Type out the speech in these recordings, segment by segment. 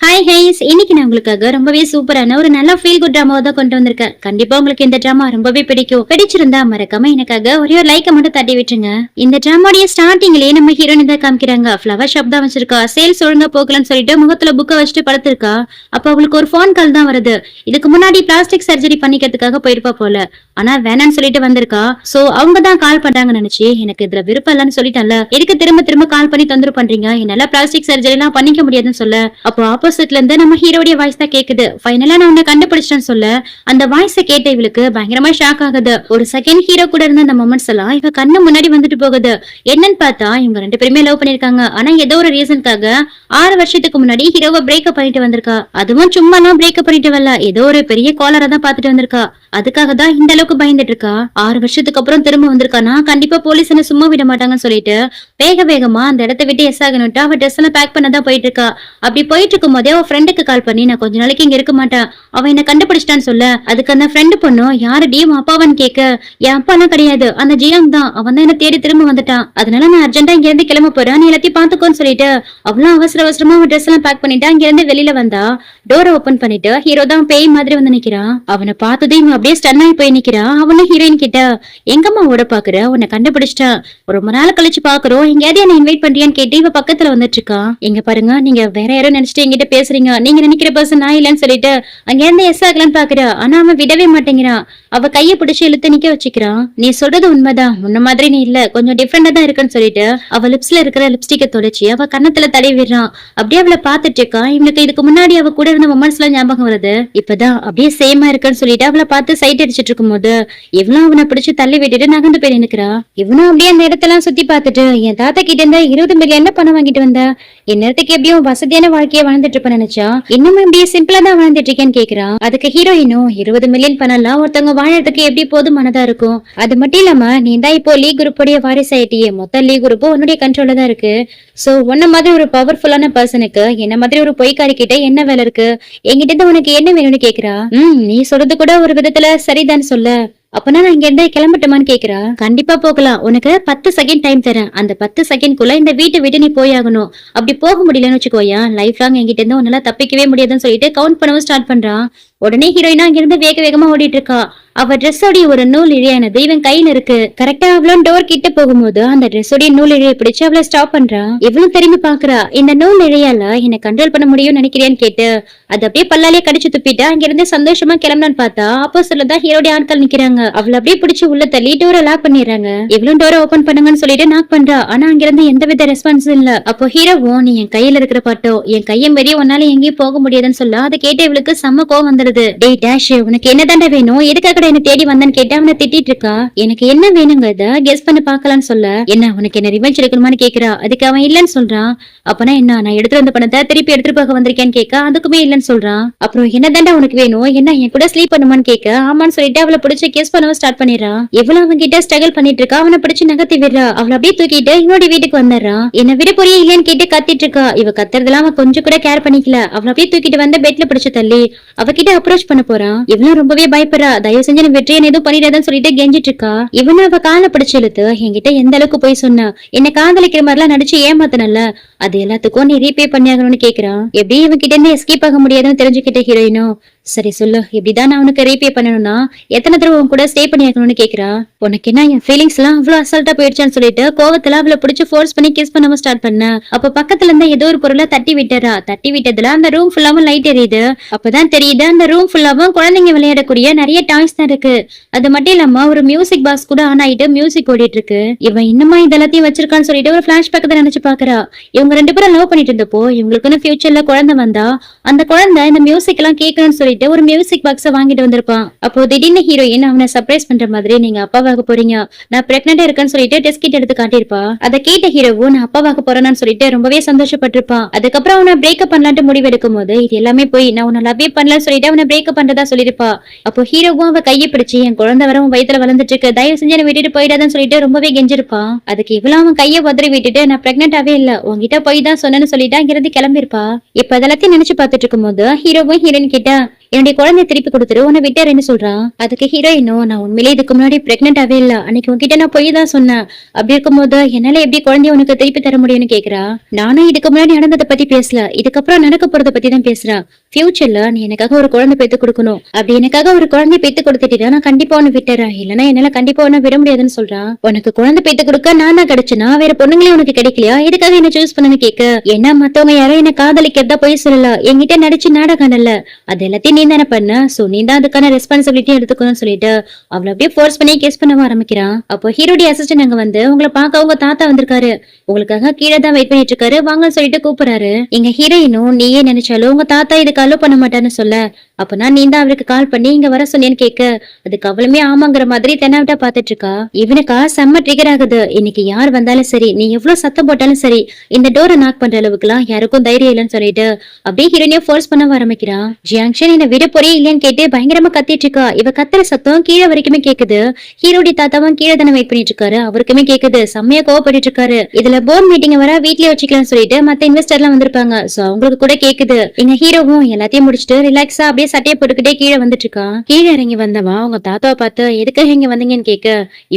Hi highs, இன்னைக்கு நான் உங்களுக்காக ரொம்பவே சூப்பரான ஒரு நல்ல ஃபீல் குட் டிராமாவை தான் கொண்டு வந்திருக்கேன். கண்டிப்பா உங்களுக்கு இந்த டிராமா ரொம்பவே பிடிக்கும். பிடிச்சிருந்தா மறக்காம எனக்காக ஒரே ஒரு லைக்கை மட்டும் தட்டி விட்டுருங்க. இந்த டிராமாடைய ஸ்டார்டிங்லயே நம்ம ஹீரோயின் தான் காமிக்கிறாங்க. ஃபிளவர் ஷாப் தான் வச்சிருக்கா. சேல்ஸ் ஒழுங்கா போகலன்னு சொல்லிட்டு முகத்துல புக்கை வச்சுட்டு படுத்திருக்கா. அப்ப அவளுக்கு ஒரு ஃபோன் கால் தான் வருது. இதுக்கு முன்னாடி பிளாஸ்டிக் சர்ஜரி பண்ணிக்கிறதுக்காக போயிருப்பா போல. ஆனா வேணான்னு சொல்லிட்டு வந்திருக்கா. சோ அவங்க தான் கால் பண்றாங்கன்னு நினைச்சு எனக்கு இதுல விருப்பம் இல்லன்னு சொல்லிட்டேன்ல, எதுக்கு திரும்ப திரும்ப கால் பண்ணி தொந்தரவு பண்றீங்க, என்னால பிளாஸ்டிக் சர்ஜரி எல்லாம் பண்ணிக்க முடியாதுன்னு சொல்ல, அப்போ ஆப்போசிட்ல இருந்து நம்ம ஹீரோடைய வாய்ஸ் தான் கேக்குது. ஃபைனலா நான் உன்னை கண்டுபிடிச்சிட்டேன்னு சொல்ல, அந்த வாய்ஸை கேட்ட இவளுக்கு பயங்கரமா ஷாக் ஆகுது. ஒரு செகண்ட் ஹீரோ கூட இருந்த அந்த மொமெண்ட்ஸ் எல்லாம் இவ கண்ணு முன்னாடி வந்துட்டு போகுது. என்னன்னு பார்த்தா இவங்க ரெண்டு பேருமே லவ் பண்ணிருக்காங்க. ஆனா ஏதோ ஒரு ரீசனுக்காக 6 வருஷத்துக்கு முன்னாடி ஹீரோவை பிரேக்கப் பண்ணிட்டு வந்திருக்கா. அதுவும் சும்மா நான் பிரேக்கப் பண்ணிட்டு வரல, ஏதோ ஒரு பெரிய காலரை தான் பாத்துட்டு வந்திருக்கா. அதுக்காக தான் இந்த அளவுக்கு பயந்துட்டு இருக்கா. 6 வருஷத்துக்கு அப்புறம் திரும்ப வந்திருக்கானா கண்டிப்பா போலீஸ் என்ன சும்மா விட மாட்டாங்கன்னு சொல்லிட்டு வேக வேகமா அந்த இடத்த விட்டு எஸ் ஆகணும்ட்டு அவ ட்ரெஸ் எல்லாம் பேக் பண்ணதான் போயிட்டு இருக்கா. அப்படி போயிட்டு இருக்கும் போதே அவ ஃப்ரெண்டுக்கு கால் பண்ணி, நான் கொஞ்ச நாளைக்கு இங்க இருக்க மாட்டேன், அவன் என்ன கண்டுபிடிச்சிட்டான்னு சொல்ல, அதுக்கு அந்த ஃப்ரெண்டு பொண்ணும் யாரு டி அப்பாவான்னு கேட்க, என் அப்பா எல்லாம் கிடையாது, அந்த ஜியாங் தான், அவன் தான் என்ன தேடி திரும்ப வந்துட்டான், அதனால நான் அர்ஜென்டா இங்க இருந்து கிளம்ப போறேன், நீ எல்லாத்தையும் பாத்துக்கோன்னு சொல்லிட்டு அவ்வளவு அவசர அவசரமா அவன் ட்ரெஸ் எல்லாம் பேக் பண்ணிட்டு அங்க இருந்து வெளியில வந்தா. டோரை ஓபன் பண்ணிட்டு ஹீரோ தான் பேய் மாதிரி வந்து நிக்கிறான். அவனை பார்த்ததே இவன் அப்படியே ஸ்டன் ஆகி போய் நிக்கிறான். அவனும் ஹீரோயின் கிட்ட, எங்கம்மா ஓட பாக்குற, உன்னை கண்டுபிடிச்சிட்டா, ரொம்ப நாள் கழிச்சு பாக்குறோம், எங்கேயாவது என்ன இன்வைட் பண்றியான்னு கேட்டு இவ பக்கத்துல வந்துட்டு இருக்கான். எங்க பாருங்க, நீங்க வேற யாரும் நினைச்சிட்டு என்கிட்ட பேசுறீங்க, நீங்க நினைக்கிற பர்சன் நான் இல்லன்னு சொல்லிட்டு அங்க இருந்து எஸ் ஆகலான்னு பாக்குறா. ஆனா அவன் விடவே மாட்டேங்கிறான். அவ கைய பிடிச்சு இழுத்து நிக்க வச்சுக்கிறான். நீ சொல்றது உண்மைதான், முன்ன மாதிரி நீ இல்ல, கொஞ்சம் டிஃப்ரெண்டா தான் இருக்குன்னு சொல்லிட்டு அவ லிப்ஸ்ல இருக்கிற லிப்ஸ்டிக்கை தொலைச்சு அவ கன்னத்துல தடவி விடுறான். அப்படியே அவளை பாத்துட்டு இருக்கான். இவனுக்கு இதுக்கு முன்னாடி அவ கூட இருந்த மொமெண்ட்ஸ் எல்லாம் ஞாபகம் வருது. இப்பதான் அப்படியே சேமா இருக்குன்னு சொல்லிட்டு அவளை பார்த்து சைட் அடிச்சிட்டு இருக்கும் போது இவனும் அவனை பிடிச்சு தள்ளி விட்டுட்டு நகர்ந்து போய் நிக்கிறா. இவனும் அப்படியே அந்த இடத்தெல்லாம் சுத்தி பார்த்துட்டு, என் தாத்தா கிட்ட இருந்த 20 மில்லியன் பணம் வாங்கிட்டு வந்த, என் நேரத்துக்கு எப்படியும் வசதியான வாழ்க்கைய வாழ்ந்துட்டு இருப்ப நினைச்சா, இன்னும் இப்படியே சிம்பிளா தான் வாழ்ந்துட்டு இருக்கேன்னு கேக்குறான். அதுக்கு ஹீரோயினும், 20 மில்லியன் பணம் எல்லாம் ஒருத்தவங்க வாழறதுக்கு எப்படி போதுமானதா இருக்கும், அது மட்டும் இல்லாம நீ தான் இப்போ லீக் குரூப்போடைய வாரிசாயிட்டியே, மொத்த லீக் குரூப்பும் உன்னுடைய கண்ட்ரோல்ல தான் இருக்கு. சோ உன்ன மாதிரி ஒரு பவர்ஃபுல்லான பர்சனுக்கு என்ன மாதிரி ஒரு பொய்க்காரி கிட்ட என்ன வேலை இருக்கு, என்கிட்ட இருந்து உனக்கு என்ன வேணும்னு கேக்குறா. நீ சொல்றது கூட ஒரு விதத்துல சரிதான் சொல்ல, அப்பனா நான் இங்க இருந்து கிளம்பட்டுமான்னு கேக்குறா. கண்டிப்பா போகலாம், உனக்கு 10 செகண்ட் டைம் தரேன், அந்த 10 செகண்ட்குள்ள இந்த வீட்டை விட்டு நீ போயாகணும், அப்படி போக முடியலன்னு வச்சுக்கோயா, லைஃப் லாங் என்கிட்ட இருந்து உன்னால தப்பிக்கவே முடியாதுன்னு சொல்லிட்டு கவுண்ட் பண்ணவும் ஸ்டார்ட் பண்றான். உடனே ஹீரோயினா அங்க இருந்து வேக வேகமா ஓடிட்டு இருக்கா. அவ ட்ரெஸ்ஸோடைய ஒரு நூல் இழையானது இவன் கையில இருக்கு. கரெக்டா அவளும் டோர் கிட்ட போகும்போது அந்த ட்ரெஸ்ஸோடைய நூல் இழைய பிடிச்சு அவளை ஸ்டாப் பண்றா. இவளும் திரும்பி பாக்குறா. இந்த நூல் இழையால என்ன கண்ட்ரோல் பண்ண முடியும்னு நினைக்கிறேன்னு கேட்டு அது அப்படியே பல்லாலே கடிச்சு துப்பிட்டு அங்க இருந்து சந்தோஷமா கிளம்பலான்னு பார்த்தா ஆப்போசிட்ல தான் ஹீரோடைய ஆட்கள் நிக்கிறாங்க. அவளை அப்படியே பிடிச்சு உள்ள தள்ளி டோரை லாக் பண்ணிடுறாங்க. இவளும் டோரை ஓபன் பண்ணுங்கன்னு சொல்லிட்டு நாக் பண்றா. ஆனா அங்க இருந்து எந்தவித ரெஸ்பான்ஸும் இல்ல. அப்போ ஹீரோவும், நீ என் கையில இருக்கிற பாட்டோ, என் கையை மீறி உன்னால எங்கேயும் போக முடியாதுன்னு சொல்ல, அதை கேட்டு இவளுக்கு செம்ம கோவம் வந்துடுது. டேய் டேஷ், உனக்கு என்னதாண்டா வேணும், எதுக்காக என்ன தேடி வந்தேன்னு கேட்டு அவனை திட்டிட்டு இருக்கா. எனக்கு என்ன வேணுங்கிறத கெஸ் பண்ணி பாக்கலான்னு சொல்ல, என்ன உனக்கு என்ன ரிவெஞ்ச் எடுக்கணுமான்னு கேக்குறா. அதுக்கு அவன் இல்லன்னு சொல்றான். அப்பனா என்ன, நான் எடுத்து வந்த பணத்தை திருப்பி எடுத்துட்டு போக வந்திருக்கேன்னு கேட்க, அதுக்குமே இல்லன்னு சொல்றான். அப்புறம் என்னதாண்டா உனக்கு வேணும், என்ன என் கூட ஸ்லீப் பண்ணுமான்னு கேட்க, ஆமான்னு சொல்லிட்டு அவளை பிடிச்சு கிஸ் பண்ணவும் ஸ்டார்ட் பண்ணிடுறான். எவ்வளவு அவன் கிட்ட ஸ்ட்ரகிள் பண்ணிட்டு இருக்கா. அவனை பிடிச்சு நகர்த்தி விடுறா. அவளை அப்படியே தூக்கிட்டு இவனோட வீட்டுக்கு வந்துடுறான். என்ன விட போறியே இல்லன்னு கேட்டு கத்திட்டு இருக்கா. இவ கத்துறதுலாம் அவன் கொஞ்சம் கூட கேர் பண்ணிக்கல. அவளை அப்படியே தூக்கிட்டு வந்து பெட்ல பிடிச்சு தள்ளி அவகிட்ட அப்ரோச் பண்ண போறான். இவனும் ரொம்பவே பயப்படுறா. தயவு செஞ்சு வெற்றியை எதுவும் பண்ணிடாதன்னு சொல்லிட்டு கெஞ்சிட்டு இருக்கா. இவனு அவ காலை பிடிச்சு இழுத்து, என்கிட்ட எந்த அளவுக்கு போய் சொன்ன, என்ன காதலிக்கிற மாதிரி எல்லாம் நடிச்சு ஏமாத்தனல்ல, அது எல்லாத்துக்கும் நீ ரீபே பண்ணியாகணும்னு கேக்குறான். எப்படி இவன் கிட்ட இருந்து எஸ்கேப் ஆக முடியாதுன்னு தெரிஞ்சுக்கிட்ட ஹீரோயினும், சரி சொல்லு, இப்படிதான் நான் உனக்கு ரீபே பண்ணணும்னா எத்தனை தடவை உன் கூட ஸ்டே பண்ணியாக்கணும்னு கேக்குறா. உனக்கு என்ன என் ஃபீலிங்ஸ் எல்லாம் அவ்வளவு அசால்ட்டா போயிடுச்சான்னு சொல்லிட்டு கோவத்துல அவளை பிடிச்சு ஃபோர்ஸ் பண்ணி கிஸ் பண்ணவும் ஸ்டார்ட் பண்ண. அப்ப பக்கத்துல இருந்தா ஏதோ ஒரு பொருளை தட்டி விட்டுறா. தட்டி விட்டதுல அந்த ரூம் ஃபுல்லாவும் லைட் எரியுது. அப்பதான் தெரியுது அந்த ரூம் ஃபுல்லாவும் குழந்தைங்க விளையாடக்கூடிய நிறைய டாய்ஸ் தான் இருக்கு. அது மட்டும் இல்லாம ஒரு மியூசிக் பாக்ஸ் கூட ஆன் ஆயிட்டு மியூசிக் ஓடிட்டு இருக்கு. இவன் இன்னுமா இதெல்லாத்தையும் வச்சிருக்கான்னு சொல்லிட்டு ஒரு பிளாஷ்பேக் தான் நினைச்சு பாக்குறா. இவங்க 2 பேரும் லவ் பண்ணிட்டு இருந்தப்போ இவங்களுக்குன்னு ஃபியூச்சர்ல குழந்தை வந்தா அந்த குழந்தை இந்த மியூசிக் எல்லாம் கேட்கணும்னு சொல்லிட்டு ஒரு மியூசிக் பாக்ஸ வாங்கிட்டு வந்திருப்பான். அப்போ திடீர்னு ஹீரோயின் அவனை சர்ப்ரைஸ் பண்ற மாதிரி, நீங்க அப்பாவாக போறீங்க, நான் பிரெக்னெண்டா இருக்கேன்னு சொல்லிட்டு டெஸ்ட் கிட் எடுத்து காட்டியிருப்பா. அதை கேட்ட ஹீரோவும் நான் அப்பாவாக போறேன்னு சொல்லிட்டு ரொம்பவே சந்தோஷப்பட்டிருப்பான். அதுக்கப்புறம் அவனை பிரேக்கப் பண்ணலான்ட்டு முடிவு எடுக்கும் போது இது எல்லாமே போய் நான் உன்னை லவ்வே பண்ணலன்னு சொல்லிட்டு அவனை பிரேக்கப் பண்றதா சொல்லிருப்பா. அப்போ ஹீரோவும் அவ கையை பிடிச்சு, என் குழந்தை வர உன் வயித்துல வளர்ந்துட்டு இருக்கு, தயவு செஞ்சு என்ன விட்டுட்டு போயிடாதுன்னு சொல்லிட்டு ரொம்பவே கெஞ்சிருப்பான். அதுக்கு இவ்வளவு அவன் கையை உதறி விட்டுட்டு, நான் பிரெக்னெண்டாவே இல்ல, உங்ககிட்ட போய் தான் சொன்னேன்னு சொல்லிட்டு அங்கிருந்து கிளம்பிருப்பா. இப்ப அதெல்லாத்தையும் நினைச்சு பாத்துட்டு இருக்கும் போது ஹீரோவும் ஹீரோயின் கிட்ட, என்னுடைய குழந்தைய திருப்பி கொடுத்துரு, உன்னை விட்டுறேன்னு சொல்றான். அதுக்கு ஹீரோயினும், நான் உண்மையிலேயே இதுக்கு முன்னாடி பிரெக்னென்டாவே இல்ல, அன்னைக்கு உன்கிட்ட நான் பொய் தான் சொன்னேன், அப்படி இருக்கும்போது என்னால எப்படி குழந்தைய உனக்கு திருப்பி தர முடியும்னு கேக்குறா. நானும் இதுக்கு முன்னாடி நடந்ததை பத்தி பேசல, இதுக்கப்புறம் நடக்க போறத பத்தி தான் பேசுறேன். ஃபியூச்சர்ல நீ எனக்காக ஒரு குழந்தை பெத்து கொடுக்கணும், அப்படி எனக்காக ஒரு குழந்தைய பெத்து கொடுத்துட்டா நான் கண்டிப்பா உன்னை விட்டுறேன், இல்லன்னா என்னால கண்டிப்பா உன்னை விட முடியாதுன்னு சொல்றான். உனக்கு குழந்தை பெத்து கொடுக்க நான் தான் கிடைச்சுனா வேற பொண்ணுங்களே உனக்கு கிடைக்கலையா, இதுக்காக என்ன சூஸ் பண்ணனு கேட்க, ஏன்னா மத்தவங்க யாரும் என்ன காதலிக்கிறதா போய் சொல்லல, என்கிட்ட நடிச்சு நாடகம் இல்ல, அது எல்லாத்தையும் நீ தானே பண்ண, சோ நீ தான் அதுக்கான ரெஸ்பான்சிபிலிட்டி எடுத்துக்கணும்னு சொல்லிட்டு அவளை அப்படியே ஃபோர்ஸ் பண்ணி கேஸ் பண்ண ஆரம்பிக்கிறான். அப்போ ஹீரோடி அசிஸ்டன்ட் அங்க வந்து, உங்களை பார்க்க உங்க தாத்தா வந்திருக்காரு, உங்களுக்காக கீழே தான் வெயிட் பண்ணிட்டு இருக்காரு, வாங்கன்னு சொல்லிட்டு கூப்பிடுறாரு. இங்க ஹீரோயினும், நீயே நினைச்சாலும் உங்க தாத்தா இதுக்கு அலோ பண்ண மாட்டான்னு சொல்ல, அப்பனா நீ தான் அவருக்கு கால் பண்ணி இங்க வர சொன்னேன்னு கேட்க, அதுக்கு அவளுமே ஆமாங்கிற மாதிரி தென்னாவிட்டா பாத்துட்டு இருக்கா. இவனுக்கா செம்ம ட்ரிகர் ஆகுது. இன்னைக்கு யார் வந்தாலும் சரி, நீ எவ்வளவு சத்தம் போட்டாலும் சரி, இந்த டோரை நாக் பண்ற அளவுக்கு எல்லாம் யாருக்கும் தைரியம் இல்லைன்னு சொல்லிட்டு அப்படியே ஹீரோனியா ஃபோர்ஸ் பண்ண ஆரம்பிக்கிறான். ஜியாங்ஷன் என்ன விட போறே இல்லையான்னு கேட்டு பயங்கரமா கத்திட்டு இருக்கா. இவ கத்துற சத்தம் கீழே வரைக்குமே கேக்குது. ஹீரோடி தாத்தாவும் கீழே தானே வெயிட் பண்ணிட்டு இருக்காரு, அவருக்குமே கேக்குது. செம்மையா கோவப்பட்டு இருக்காரு. இதுல போர்ட் மீட்டிங் வர வீட்லயே வச்சுக்கலாம்னு சொல்லிட்டு மத்த இன்வெஸ்டர் எல்லாம் வந்திருப்பாங்க, சோ அவங்களுக்கு கூட கேக்குது. எங்க ஹீரோவும் எல்லாத்தையும் முடிச்சுட்டு ரிலாக்ஸா அப்படியே சட்டையை போட்டுக்கிட்டே கீழே வந்துட்டு இருக்கான். கீழே இறங்கி வந்தவன் அவங்க தாத்தாவை பார்த்து, எதுக்காக இங்க வந்தீங்கன்னு கேட்க,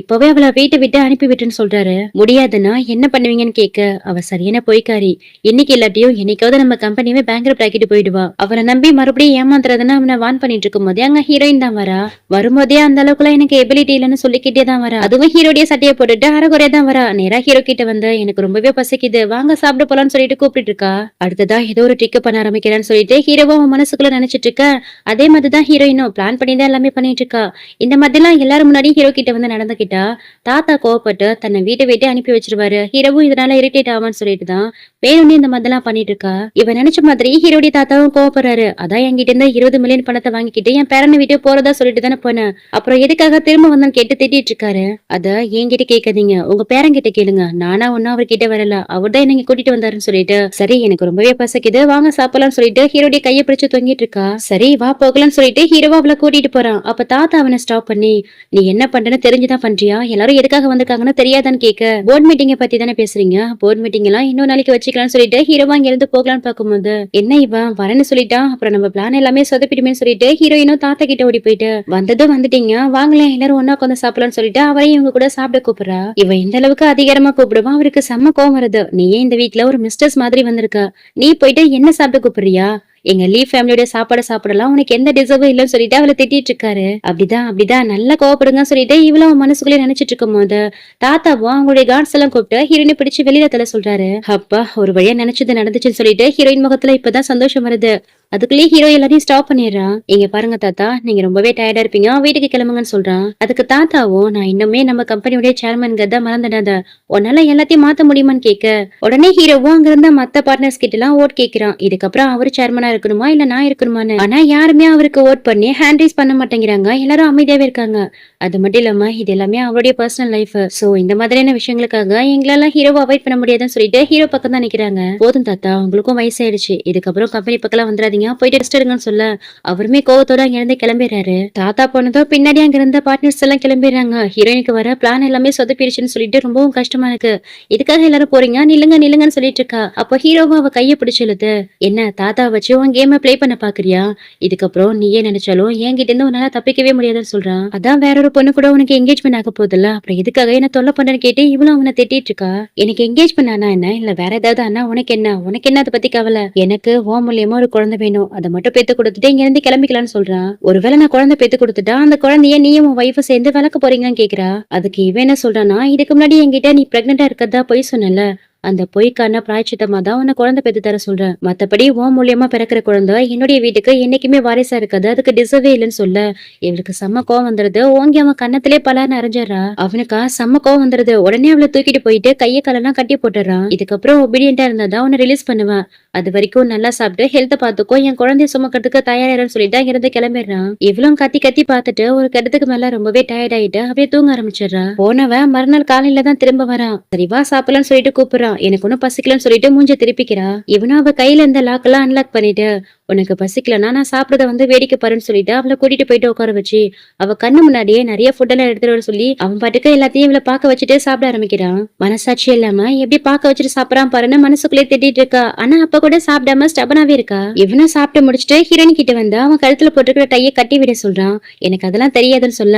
இப்பவே அவளை வீட்டை விட்டு அனுப்பி விட்டுன்னு சொல்றாரு. முடியாதுன்னா என்ன பண்ணுவீங்கன்னு கேட்க, அவ சரியான பொய்க்காரி, இன்னைக்கு இல்லாட்டியும் என்னைக்காவது நம்ம கம்பெனியே பேங்க்ரப்ட் ஆக்கிட்டு போயிடுவா, அவரை நம்பி மறுபடியும் ஏமாத்துறதுன்னு அவனை வான் பண்ணிட்டு இருக்கும் போதே அங்க ஹீரோயின் தான் வரா. வரும்போதே அந்த அளவுக்குலாம் எனக்கு எபிலிட்டி இல்லைன்னு சொல்லிக்கிட்டே தான் வரா. அதுவும் ஹீரோடைய சட்டையை போட்டுட்டு அரைகுறையா தான் வரா. நேரா ஹீரோ கிட்ட வந்து, எனக்கு ரொம்பவே பசிக்குது, வாங்க சாப்பிட போலான்னு சொல்லிட்டு கூப்பிட்டு இருக்கா. அடுத்ததா ஏதோ ஒரு ட்ரிக் பண்ண ஆரம்பிக்கிறான்னு சொல்லிட்டு ஹீரோவும் அவன் மனசுக்குள்ள நினைச்சிட்டு இருக்க. அதே மாதிரிதான் ஹீரோயினும் பிளான் பண்ணி தான் எல்லாமே பண்ணிட்டு இருக்கா. இந்த மாதிரிலாம் எல்லாரும் முன்னாடி ஹீரோ கிட்ட வந்து நடந்துக்கிட்டா தாத்தா கோவப்பட்டு தன்னை வீட்டை விட்டு அனுப்பி வச்சிருவாரு. ஹீரோவும் இதனால இரிட்டேட் ஆவான்னு சொல்லிட்டு தான் வேணும்னு இந்த மாதிரிலாம் பண்ணிட்டு இருக்கா. இவன் நினைச்ச மாதிரி ஹீரோடி தாத்தாவும் கோவப்படுறாரு. அதான் என்கிட்ட இருந்து 20 மில்லியன் பணத்தை வாங்கிக்கிட்டு என் பேரனை வீட்டு போறதா சொல்லிட்டு தானே போனேன், அப்புறம் எதுக்காக திரும்ப வந்தான்னு கேட்டு திட்டிட்டு இருக்காரு. அத என்கிட்ட கேட்காதீங்க, உங்க பேரன் கிட்ட கேளுங்க, நானா ஒன்னும் அவர்கிட்ட வரல, அவர் தான் என்ன கூட்டிட்டு வந்தாருன்னு சொல்லிட்டு, சரி எனக்கு ரொம்பவே பசிக்குது வாங்க சாப்பிடலாம்னு சொல்லிட்டு ஹீரோடைய கையை பிடிச்சு தொங்கிட்டு இருக்கா. சரி வா போகலாம்னு சொல்லிட்டு ஹீரோவா அவளை கூட்டிட்டு போறான். அப்ப தாத்தா அவனை ஸ்டாப் பண்ணி, நீ என்ன பண்றன்னு தெரிஞ்சுதான் பண்றியா, எல்லாரும் எதுக்காக வந்திருக்காங்கன்னு தெரியாதான்னு கேட்க, போர்ட் மீட்டிங்க பத்தி தானே பேசுறீங்க, போர்ட் மீட்டிங் எல்லாம் இன்னொரு நாளைக்கு வச்சுக்கலாம்னு சொல்லிட்டு ஹீரோவா இங்க இருந்து போகலான்னு பாக்கும்போது, என்ன இவன் வரேன்னு சொல்லிட்டான், அப்புறம் நம்ம பிளான் எல்லாமே சொதப்பிடுமே சொல்லிட்டு ஹீரோயினும் தாத்தா கிட்ட ஓடி போயிட்டு, வந்ததும் வந்துட்டீங்க வாங்கலாம் எல்லாரும் ஒன்னா உட்காந்து சாப்பிடலாம்னு சொல்லிட்டு அவரையும் இவங்க கூட சாப்பிட கூப்பிடுறா. இவன் இந்த அளவுக்கு அதிகாரமா கூப்பிடுவான், அவருக்கு செம்ம கோவம் வருது. நீயே இந்த வீட்டுல ஒரு மிஸ்டர்ஸ் மாதிரி வந்திருக்க, நீ போயிட்டு என்ன சாப்பிட கூப்பிடுறியா, எங்க லீவ் ஃபேமிலியோட சாப்பாடு சாப்பிடலாம், உனக்கு எந்த டிசர்வும் இல்லைன்னு சொல்லிட்டு அவளை திட்டிட்டு இருக்காரு. அப்படிதான் நல்லா கோவப்படுங்க சொல்லிட்டு இவ்வளவு மனசுக்குள்ளே நினைச்சிட்டு இருக்கும் போது தாத்தாவும் அவங்களுடைய கார்ட்ஸ் எல்லாம் கூப்பிட்டு ஹீரோயினை பிடிச்சு வெளியில தள்ள சொல்றாரு. அப்பா ஒரு வழியா நினைச்சது நடந்துச்சுன்னு சொல்லிட்டு ஹீரோயின் முகத்துல இப்பதான் சந்தோஷம் வருது. அதுக்குள்ளேயே ஹீரோ எல்லாரையும் ஸ்டாப் பண்ணிடுறான். இங்க பாருங்க தாத்தா, நீங்க ரொம்பவே டயர்டா இருப்பீங்க, வீட்டுக்கு கிளம்புங்கன்னு சொல்றான். அதுக்கு தாத்தாவும், நான் இன்னுமே நம்ம கம்பெனியோட சேர்மன்கிறத மறந்துடாத, உன்னால எல்லாத்தையும் மாத்த முடியுமான்னு கேட்க, உடனே ஹீரோவும் அங்க இருந்த மத்த பார்ட்னர்ஸ் கிட்ட எல்லாம் ஓட் கேட்கிறான். இதுக்கப்புறம் அவரு சேர்மனா இருக்கணுமா இல்ல நான் இருக்கணுமான்னு. ஆனா யாருமே அவருக்கு ஓட் பண்ணி ஹேண்ட் ரைஸ் பண்ண மாட்டேங்கிறாங்க, எல்லாரும் அமைதியாவே இருக்காங்க. அது மட்டும் இல்லாம இது எல்லாமே அவருடைய பர்சனல் லைஃப், சோ இந்த மாதிரியான விஷயங்களுக்காக எங்களால ஹீரோவை அவாய்ட் பண்ண முடியாதுன்னு சொல்லிட்டு ஹீரோ பக்கம் தான் நிக்கிறாங்க. போதும் தாத்தா, உங்களுக்கும் வயசாயிடுச்சு, இதுக்கப்புறம் கம்பெனி பக்கம் வந்துடாதீங்க, போயிட்டு ரெஸ்ட் எடுங்கன்னு சொல்ல அவருமே கோவத்தோட அங்க இருந்து கிளம்பிடுறாரு. தாத்தா போனதோ பின்னாடி அங்க இருந்த பார்ட்னர்ஸ் எல்லாம் கிளம்பிடுறாங்க. ஹீரோயினுக்கு வர பிளான் எல்லாமே சொதப்பிடுச்சுன்னு சொல்லிட்டு ரொம்பவும் கஷ்டமா இருக்கு. இதுக்காக எல்லாரும் போறீங்க, நில்லுங்கன்னு சொல்லிட்டு இருக்கா. அப்போ ஹீரோவும் அவ கைய பிடிச்சு இழுத்து, என்ன தாத்தா வச்சு உன் கேம பிளே பண்ண பாக்குறியா, இதுக்கப்புறம் நீயே நினைச்சாலும் என்கிட்ட இருந்து உன்னால தப்பிக்கவே முடியாதுன்னு சொல்றான். அதான் வேற ஒரு பொண்ணு கூட உனக்கு என்கேஜ்மெண்ட் ஆக போதில்ல, அப்புறம் எதுக்காக என்ன தொல்லை பண்றேன்னு கேட்டு இவளும் அவனை திட்டிட்டு இருக்கா. எனக்கு என்கேஜ்மெண்ட் ஆனா என்ன, இல்ல வேற ஏதாவது ஆனா உனக்கு என்ன அதை பத்தி கவலை, எனக்கு ஓ மூலியமா ஒரு குழந்தை வேணும், அதை மட்டும் பெத்து கொடுத்துட்டு இங்க இருந்து கிளம்பிக்கலாம்னு சொல்றான். ஒருவேளை நான் குழந்தை பெத்து கொடுத்துட்டா அந்த குழந்தைய நீயும் உன் வைஃப சேர்ந்து வளர்க்க போறீங்கன்னு கேக்குறா. அதுக்கு இவன் என்ன சொல்றானா, இதுக்கு முன்னாடி என்கிட்ட நீ பிரெக்னெண்டா இருக்கதா பொய் சொன்னல, அந்த பொய்க்கான பிராய்ச்சித்தமா தான் உன்னை குழந்தை பெத்து தர சொல்றேன், மத்தபடி உன் மூலியமா பிறக்கிற குழந்தை என்னுடைய வீட்டுக்கு என்னைக்குமே வாரிசா இருக்காது, அதுக்கு டிசர்வே இல்லைன்னு சொல்ல இவளுக்கு செம்ம கோவம் வந்துருது. ஓங்கி அவன் கண்ணத்திலே பலான்னு அரைஞ்சிடறா. அவனுக்கா செம்ம கோவம் வந்துருது. உடனே அவளை தூக்கிட்டு போயிட்டு கையை காலெல்லாம் கட்டி போட்டுறான். இதுக்கப்புறம் ஒபீடியன்டா இருந்தாதான் உன்னை ரிலீஸ் பண்ணுவேன், அது வரைக்கும் நல்லா சாப்பிட்டு ஹெல்த்த பாத்துக்கோ, என் குழந்தைய சுமக்கிறதுக்கு தயாரின்னு சொல்லிட்டு அங்கிருந்து கிளம்பிடுறான். இவ்வளவு கத்தி கத்தி பாத்துட்டு ஒரு கட்டத்துக்கு மேல ரொம்பவே டயர்ட் ஆயிட்டு அப்படியே தூங்க ஆரம்பிச்சிடுறா. போனவன் மறுநாள் காலையில தான் திரும்ப வரான். சரிவா சாப்பிடலாம்னு சொல்லிட்டு கூப்பிடுறான். எனக்கு ஒன்னும் பசிக்கலன்னு சொல்லிட்டு மூஞ்ச திருப்பிக்கிறா. இவனும் அவ கையில இருந்த லாக் எல்லாம் அன்லாக் பண்ணிட்டு, உனக்கு பசிக்கலன்னா நான் சாப்பிடறத வேடிக்கை பாருன்னு சொல்லிட்டு அவளை கூட்டிட்டு போயிட்டு உட்கார வச்சு அவ கண்ணு முன்னாடியே நிறைய ஃபுட் எல்லாம் எடுத்துட்டு வர சொல்லி அவன் பாட்டுக்கு எல்லாத்தையும் இவளை பார்க்க வச்சுட்டு சாப்பிட ஆரம்பிக்கிறான். மனசாட்சி இல்லாம எப்படி பார்க்க வச்சுட்டு சாப்பிடறான் பாருன்னு மனசுக்குள்ளே திட்டிட்டு இருக்கா. ஆனா அப்ப கூட சாப்பிடாம ஸ்டபனாவே இருக்கா. இவனும் சாப்பிட்டு முடிச்சுட்டு ஹீரோயின் கிட்ட வந்து அவன் கழுத்துல போட்டுக்கிற டையை கட்டி விட சொல்றான். எனக்கு அதெல்லாம் தெரியாதுன்னு சொல்ல,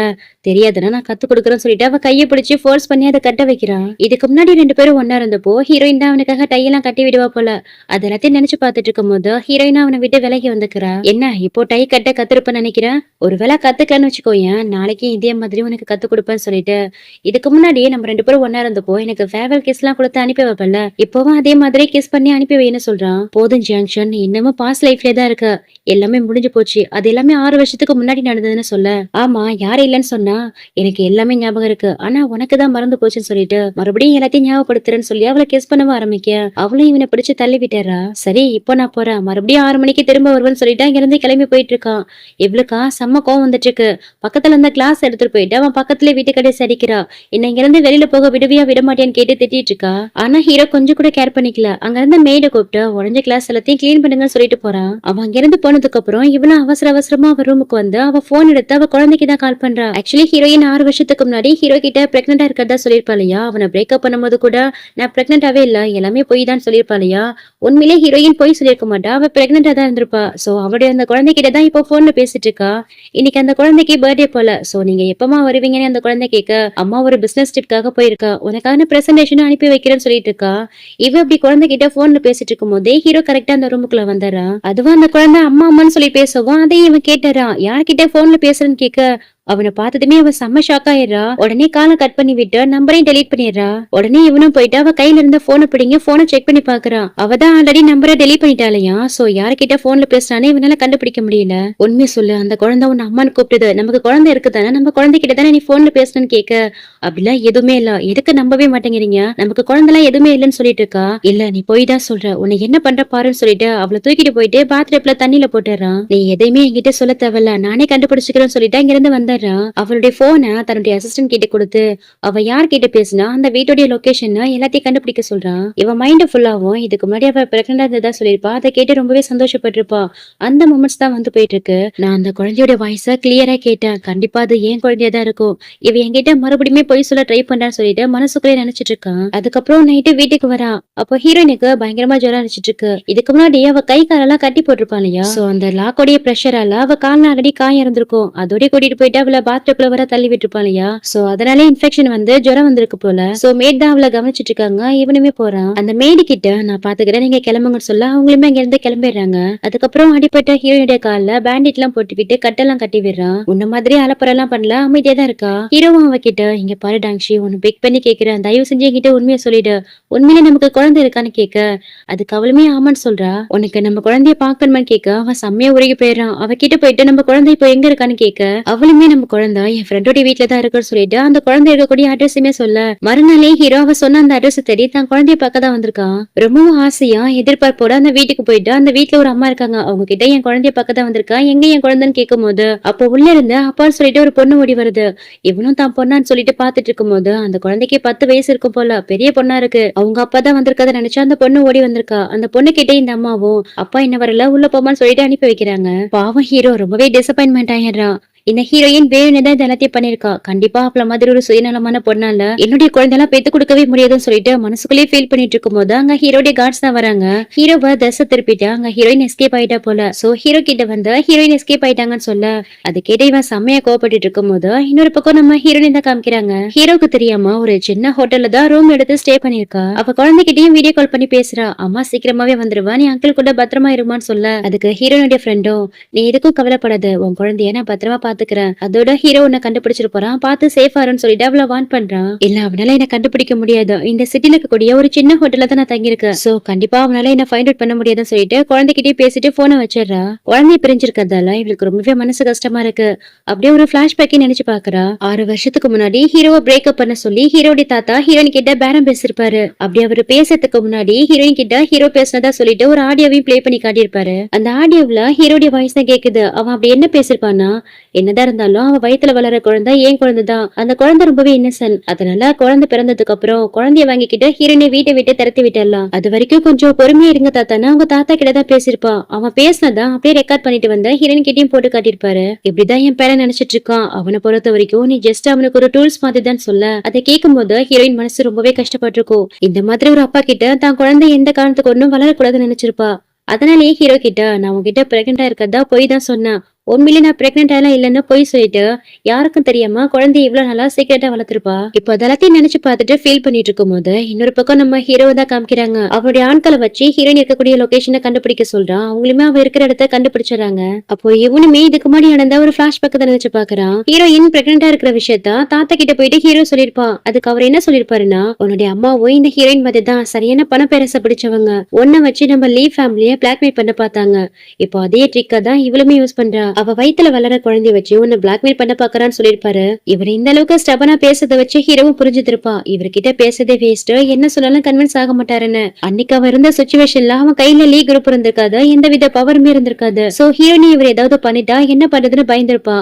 தெரியாதுன்னா நான் கத்து கொடுக்குறேன்னு சொல்லிட்டு அவ கையை பிடிச்சி ஃபோர்ஸ் பண்ணி அதை கட்ட வைக்கிறான். இதுக்கு முன்னாடி 2 பேரும் ஒன்னா இருந்தப்போ ஹீரோயின் தான் அவனுக்காக டையெல்லாம் கட்டி விடுவா போல. அது எல்லாத்தையும் நினைச்சு பார்த்துட்டு இருக்கும் போது ஹீரோயின் அவனை விட்டு விலகி வந்துக்கிறா. என்ன இப்போ டை கட்ட கத்துருப்பேன்னு நினைக்கிறேன், ஒருவேளை கத்துக்கன்னு வச்சுக்கோயேன், நாளைக்கு இதே மாதிரி உனக்கு கத்து கொடுப்பேன்னு சொல்லிட்டு இதுக்கு முன்னாடி நம்ம 2 பேரும் ஒன்னா இருந்தப்போ எனக்கு ஃபேர்வெல் கிஸ் எல்லாம் கொடுத்து அனுப்பி வைப்பல, இப்பவும் அதே மாதிரி கிஸ் பண்ணி அனுப்பி வைன்னு சொல்றான். போதும் ஜங்ஷன், இன்னமும் பாஸ்ட் லைஃப்ல தான் இருக்க, எல்லாமே முடிஞ்சு போச்சு, அது எல்லாமே 6 வருஷத்துக்கு முன்னாடி நடந்ததுன்னு சொல்ல. ஆமா யாரும் இல்லைன்னு சொன்னா எனக்கு எல்லாமே ஞாபகம் இருக்கு, ஆனா உனக்கு தான் மறந்து போச்சுன்னு சொல்லிட்டு மறுபடியும் எல்லாத்தையும் ஞாபகப்படுத்துறேன்னு சொல்லி அவளை கிஸ் பண்ணவும் ஆரம்பிக்க அவளும் இவனை பிடிச்சு தள்ளி விட்டுறா. சரி இப்போ நான் போறேன், மறுபடியும் 6 மணிக்கு திரும்ப வருவேன்னு சொல்லிட்டு அங்க இருந்து கிளம்பி போயிட்டு இருக்கான். இவளுக்கா செம்ம கோவம் வந்துட்டு இருக்கு. பக்கத்துல இருந்த கிளாஸ் எடுத்துட்டு போயிட்டு அவன் பக்கத்துல வீட்டு கடைசி அடிக்கிறா. என்ன இங்க இருந்து வெளியில போக விடுவியா விட மாட்டேன்னு கேட்டு திட்டிட்டு இருக்கா. ஆனா ஹீரோ கொஞ்சம் கூட கேர் பண்ணிக்கல. அங்க இருந்த மெய்ட கூப்பிட்டு உடஞ்ச கிளாஸ் எல்லாத்தையும் கிளீன் பண்ணுங்கன்னு சொல்லிட்டு போறான். அவன் அங்க இருந்து போனதுக்கு அப்புறம் இவனும் அவசர அவசரமா அவ ரூமுக்கு வந்து அவ போன் எடுத்து அவ குழந்தைக்கு தான் கால் பண்றா. ஆக்சுவலி ஹீரோயின் 6 வருஷத்துக்கு முன்னாடி ஹீரோ கிட்ட பிரெக்னெண்டா இருக்கிறதா சொல்லிருப்பாளையா. அவனை பிரேக்கப் பண்ணும்போது கூட நான் பிரெக்னெண்டாவே இல்ல, எல்லாமே போய் தான் சொல்லிருப்பாளையா. உண்மையிலே ஹீரோயின் போய் சொல்லிருக்க மாட்டா, அவ பிரெக்னெண்டா தான் இருந்திருப்பா. சோ அவளுடைய அந்த குழந்தைகிட்ட தான் இப்போ போன்ல பேசிட்டு இருக்கா. இன்னைக்கு அந்த குழந்தைக்கு பர்த்டே போல. சோ நீங்க எப்பமா வருவீங்கன்னு அந்த குழந்தை கேட்க, அம்மா ஒரு பிசினஸ் ட்ரிப்காக போயிருக்கா, உனக்கான பிரசன்டேஷன் அனுப்பி வைக்கிறேன்னு சொல்லிட்டு இருக்கா. இவ அப்படி குழந்தைகிட்ட போன்ல பேசிட்டு இருக்கும் போதே ஹீரோ கரெக்டா அந்த ரூமுக்குள்ள வந்துறா. அதுவும் அந்த குழந்தை அம்மா அம்மான்னு சொல்லி பேசவும் அதையும் இவன் கேட்டுறான். யார்கிட்ட போன்ல பேசுறேன்னு கேட்க அவனை பார்த்ததுமே அவ செம்ம ஷாக் ஆயிடுறா. உடனே காலை கட் பண்ணி விட்டு நம்பரையும் டெலீட் பண்ணிடுறா. உடனே இவனும் போயிட்டு அவ கையில இருந்த போனை பிடிங்க போனை செக் பண்ணி பாக்குறான். அவதான் ஆல்ரெடி நம்பரை டெலீட் பண்ணிட்டாலையா. சோ யார்கிட்ட போன்ல பேசினானே இவனால கண்டுபிடிக்க முடியல. உண்மையை சொல்லு, அந்த குழந்தை உன் அம்மான்னு கூப்பிடுது, நமக்கு குழந்தை இருக்குதானே, நம்ம குழந்தை கிட்ட தானே நீ போன்ல பேசணும்னு கேட்க, அப்படிலாம் எதுவுமே இல்ல, எதுக்கு நம்பவே மாட்டேங்கிறீங்க, நமக்கு குழந்தைலாம் எதுவுமே இல்லைன்னு சொல்லிட்டு இருக்கா. இல்ல நீ போய் தான் சொல்ற, உன்னை என்ன பண்ற பாருன்னு சொல்லிட்டு அவளை தூக்கிட்டு போயிட்டு பாத்ரூம்ல தண்ணியில போட்டுறான். நீ எதையுமே என்கிட்ட சொல்ல தேவையில்ல, நானே கண்டுபிடிச்சுக்கிறேன்னு சொல்லிட்டு அங்க இருந்து வந்தாரு. அவளுடைய போனை தன்னுடைய அசிஸ்டன்ட் கிட்ட கொடுத்து அவ யார்கிட்ட பேசினா அந்த வீட்டுடைய லொகேஷன் எல்லாத்தையும் கண்டுபிடிக்க சொல்றான். இவன் மைண்ட் ஃபுல்லாவும் இதுக்கு முன்னாடி அவ பிரெக்னெண்டா இருந்ததா சொல்லிருப்பா. அதை கேட்டு ரொம்பவே சந்தோஷப்பட்டிருப்பா. அந்த மொமெண்ட்ஸ் தான் போயிட்டு இருக்கு. நான் அந்த குழந்தையோட வாய்ஸ கிளியரா கேட்டேன், கண்டிப்பா அது ஏன் குழந்தையா தான் இருக்கும், இவ என்கிட்ட மறுபடியுமே போய் சொல்ல ட்ரை பண்றான்னு சொல்லிட்டு மனசுக்குள்ளே நினைச்சிட்டு இருக்கான். அதுக்கப்புறம் நைட்டு வீட்டுக்கு வரா. அப்போ ஹீரோயினுக்கு பயங்கரமா ஜுரம் அடிச்சிட்டு இருக்கு. இதுக்கு முன்னாடி அவ கை காலெல்லாம் கட்டி போட்டிருப்பான் இல்லையா. சோ அந்த லாக்கோடைய பிரஷரால அவ கால் ஆல்ரெடி காயம் இருந்திருக்கும். அதோட கூட்டிட்டு போயிட்டு அவளை பாத்ரூம்ல வர தள்ளி விட்டுருப்பான் இல்லையா. சோ அதனால இன்ஃபெக்ஷன் ஜுரம் வந்திருக்கு போல. சோ மேட் தான் அவளை கவனிச்சிட்டு இருக்காங்க. இவனுமே போறான். அந்த மேடு கிட்ட நான் பாத்துக்கிறேன் நீங்க கிளம்புங்கன்னு சொல்ல அவங்களுமே அங்க இருந்து கிளம்பிடுறாங்க. அதுக்கப்புறம் அடிப்பட்ட ஹீரோயினுடைய கால்ல பேண்டேட் எல்லாம் போட்டுவிட்டு கட்டெல்லாம் கட்டி விடுறான். உன்ன மாதிரி அலப்பறெல்லாம் பண்ணல, அமைதியா தான் இருக்கா. ஹீரோவும் அவகிட்ட இங்க பாரு டாங்ஷி, உன்னை பிக் பண்ணி கேக்குறேன், தயவு செஞ்சு என்கிட்ட உண்மையை சொல்லிடு, உண்மையிலே நமக்கு குழந்தை இருக்கான்னு கேட்க அதுக்கு அவளுமே ஆமான்னு சொல்றா. உனக்கு நம்ம குழந்தைய பாக்கணுமான்னு கேட்க அவன் செம்மையா உருகி போயிடுறான். அவகிட்ட போயிட்டு நம்ம குழந்தை இப்போ எங்க இருக்கான்னு கேட்க அவளுமே நம்ம குழந்தை என் ஃப்ரெண்டோட வீட்டுல தான் இருக்குன்னு சொல்லிட்டு அந்த குழந்தை இருக்கக்கூடிய அட்ரஸுமே சொல்ல, மறுநாளே ஹீரோ அவ சொன்ன அந்த அட்ரஸ் தேடி தான் குழந்தைய பார்க்க தான் வந்திருக்கான். ரொம்பவும் ஆசையா எதிர்பார்ப்போட அந்த வீட்டுக்கு போயிட்டு அந்த வீட்டுல ஒரு அம்மா இருக்காங்க. அவங்க கிட்ட என் குழந்தைய பார்க்க தான் வந்திருக்கா, எங்க என் குழந்தைன்னு கேட்கும் போது அப்போ உள்ள இருந்து அப்பான்னு சொல்லிட்டு ஒரு பொண்ணு ஓடி வருது. இவனும் தான் பொண்ணான்னு சொல்லிட்டு பாத்துட்டு இருக்கும் போது அந்த குழந்தைக்கு 10 வயசு இருக்கும் போல, பெரிய பொண்ணா இருக்கு. அவங்க அப்பா தான் வந்திருக்கதை நினைச்சா அந்த பொண்ணு ஓடி வந்திருக்கா. அந்த பொண்ணு கிட்ட இந்த அம்மாவும் அப்பா என்ன வரல உள்ள போமான்னு சொல்லிட்டு அனுப்பி வைக்கிறாங்க. பாவம் ஹீரோ ரொம்பவே டிசப்பாயின்மெண்ட் ஆயிடுறான். இந்த ஹீரோயின் வேணும்தான் இது எல்லாத்தையும் பண்ணிருக்கா. கண்டிப்பா அவள மாதிரி ஒரு சுயநலமான பொண்ணால என்னுடைய குழந்தைலாம் பெத்து கொடுக்கவே முடியாதுன்னு சொல்லிட்டு மனசுக்குள்ளேயே ஃபீல் பண்ணிட்டு இருக்கும் போது அங்க ஹீரோடைய கார்ட்ஸ் தான் வராங்க. ஹீரோவை தசை திருப்பிட்டு அங்க ஹீரோயின் எஸ்கேப் ஆயிட்டா போல. சோ ஹீரோ கிட்ட வந்து ஹீரோயின் எஸ்கேப் ஆயிட்டாங்கன்னு சொல்ல அது கேட்ட இவன் செம்மையா கோவப்பட்டு இருக்கும் போது இன்னொரு பக்கம் நம்ம ஹீரோயின் தான் காமிக்கிறாங்க. ஹீரோக்கு தெரியாம ஒரு சின்ன ஹோட்டல்ல தான் ரூம் எடுத்து ஸ்டே பண்ணிருக்கா. அவ குழந்தைகிட்டயும் வீடியோ கால் பண்ணி பேசுறா. அம்மா சீக்கிரமாவே வந்துருவா, நீ அங்கிள் கூட பத்திரமா இருமான்னு சொல்ல அதுக்கு ஹீரோனுடைய ஃப்ரெண்டும் நீ எதுக்கும் கவலைப்படாத, உன் குழந்தைய நான் பத்திரமா பாத்துக்கிறேன், அதோட ஹீரோ உன்னை கண்டுபிடிச்சிட்டு போறான், பார்த்து சேஃபாருன்னு சொல்லிட்டு அவளை வான் பண்றான். இல்ல அவனால என்ன கண்டுபிடிக்க முடியாது, இந்த சிட்டில இருக்கக்கூடிய ஒரு சின்ன ஹோட்டல்ல தான் நான் தங்கியிருக்கேன், சோ கண்டிப்பா அவனால என்ன ஃபைண்ட் அவுட் பண்ண முடியாதுன்னு சொல்லிட்டு குழந்தைகிட்டே பேசிட்டு போனை வச்சிடறா. குழந்தைய பிரிஞ்சிருக்கிறதால இவளுக்கு ரொம்பவே மனசு கஷ்டமா இருக்கு. அப்படியே ஒரு பிளாஷ்பேக்கே நினைச்சு பாக்குறா. 6 வருஷத்துக்கு முன்னாடி ஹீரோவை பிரேக்கப் பண்ண சொல்லி ஹீரோடைய தாத்தா ஹீரோயின் கிட்ட பேரம் பேசிருப்பாரு. அப்படி அவரு பேசுறதுக்கு முன்னாடி ஹீரோயின் கிட்ட ஹீரோ பேசினதா சொல்லிட்டு ஒரு ஆடியோவையும் பிளே பண்ணி காட்டியிருப்பாரு. அந்த ஆடியோவுல ஹீரோடைய வாய்ஸ் தான் கேக்குது. அவன் அப்படி என்ன பேசிருப்பானா, என்னதான் இருந்தாலும் அவ வயித்துல வளர குழந்தை ஏன் குழந்தைதான். அந்த குழந்தை ரொம்பவே இன்னசென்ட். அதனால குழந்தை பிறந்ததுக்கு அப்புறம் குழந்தைய வாங்கிக்கிட்டு ஹீரோனை வீட்டை விட்டு திரட்டி விட்டுடலாம். அது வரைக்கும் கொஞ்சம் பொறுமையா இருங்க தாத்தான்னு அவங்க தாத்தா கிட்டதான் பேசிருப்பான். அவன் பேசினதான் அப்படியே ரெக்கார்ட் பண்ணிட்டு வந்த ஹீரோயின் கிட்டயும் போட்டு காட்டியிருப்பாரு. இப்படிதான் என் பேர நினைச்சிட்டு இருக்கான். அவனை பொறுத்த வரைக்கும் நீ ஜஸ்ட் அவனுக்கு ஒரு டூல்ஸ் மாதிரி தான் சொல்ல. அதை கேட்கும் போது ஹீரோயின் மனசு ரொம்பவே கஷ்டப்பட்டிருக்கும். இந்த மாதிரி ஒரு அப்பா கிட்ட தான் குழந்தை எந்த காரணத்துக்கு ஒன்னும் வளரக்கூடாதுன்னு நினைச்சிருப்பா. அதனாலேயே ஹீரோ கிட்ட நான் உங்ககிட்ட பிரெக்னெண்டா இருக்கதா போய் தான் சொன்னேன். உண்மையிலே நான் பிரெக்னென்ட் ஆகலாம் இல்லன்னு போய் சொல்லிட்டு யாருக்கும் தெரியாம குழந்தைய இவ்வளவு நல்லா சீக்கிரட்டா வளர்த்திருப்பா. இப்போ அதெல்லாத்தையும் நினைச்சு பார்த்துட்டு ஃபீல் பண்ணிட்டு இருக்கும் போது இன்னொரு பக்கம் நம்ம ஹீரோவை தான் காமிக்கிறாங்க. அவருடைய ஆட்களை வச்சு ஹீரோயின் இருக்கக்கூடிய லொகேஷனை கண்டுபிடிக்க சொல்றான். அவங்களுமே அவ இருக்கிற இடத்த கண்டுபிடிச்சிடறாங்க. அப்போ இவனுமே இதுக்கு முன்னாடி நடந்த ஒரு பிளாஷ் பக்கத்தை நினைச்சு பாக்குறான். ஹீரோயின் பிரெக்னெண்டா இருக்கிற விஷயத்த தாத்தா கிட்ட போயிட்டு ஹீரோ சொல்லிருப்பான். அதுக்கு அவர் என்ன சொல்லிருப்பாருன்னா, உன்னுடைய அம்மாவும் இந்த ஹீரோயின் மாதிரி தான் சரியான பண பேரச பிடிச்சவங்க. ஒன்ன வச்சு நம்ம லீவ் ஃபேமிலிய பிளாக்மெயில் பண்ண பார்த்தாங்க. இப்போ அதே ட்ரிக்கை தான் இவளுமே யூஸ் பண்றா. அவ வயித்துல வளர குழந்தைய வச்சு உன்னை பிளாக்மெயில் பண்ண பாக்குறான்னு சொல்லிருப்பாரு. இவர் இந்த அளவுக்கு ஸ்டபனா பேசத வச்சு ஹீரோவும் புரிஞ்சுத்திருப்பா. இவர்கிட்ட பேசதே வேஸ்ட், என்ன சொன்னாலும் கன்வின்ஸ் ஆக மாட்டாருன்னு. அன்னைக்கு அவ இருந்த சிச்சுவேஷன்ல அவன் கையில லீ குரூப் இருந்திருக்காது, எந்த வித பவருமே இருந்திருக்காது. சோ ஹீரோனி இவர் ஏதாவது பண்ணிட்டா என்ன பண்றதுன்னு பயந்துருப்பா.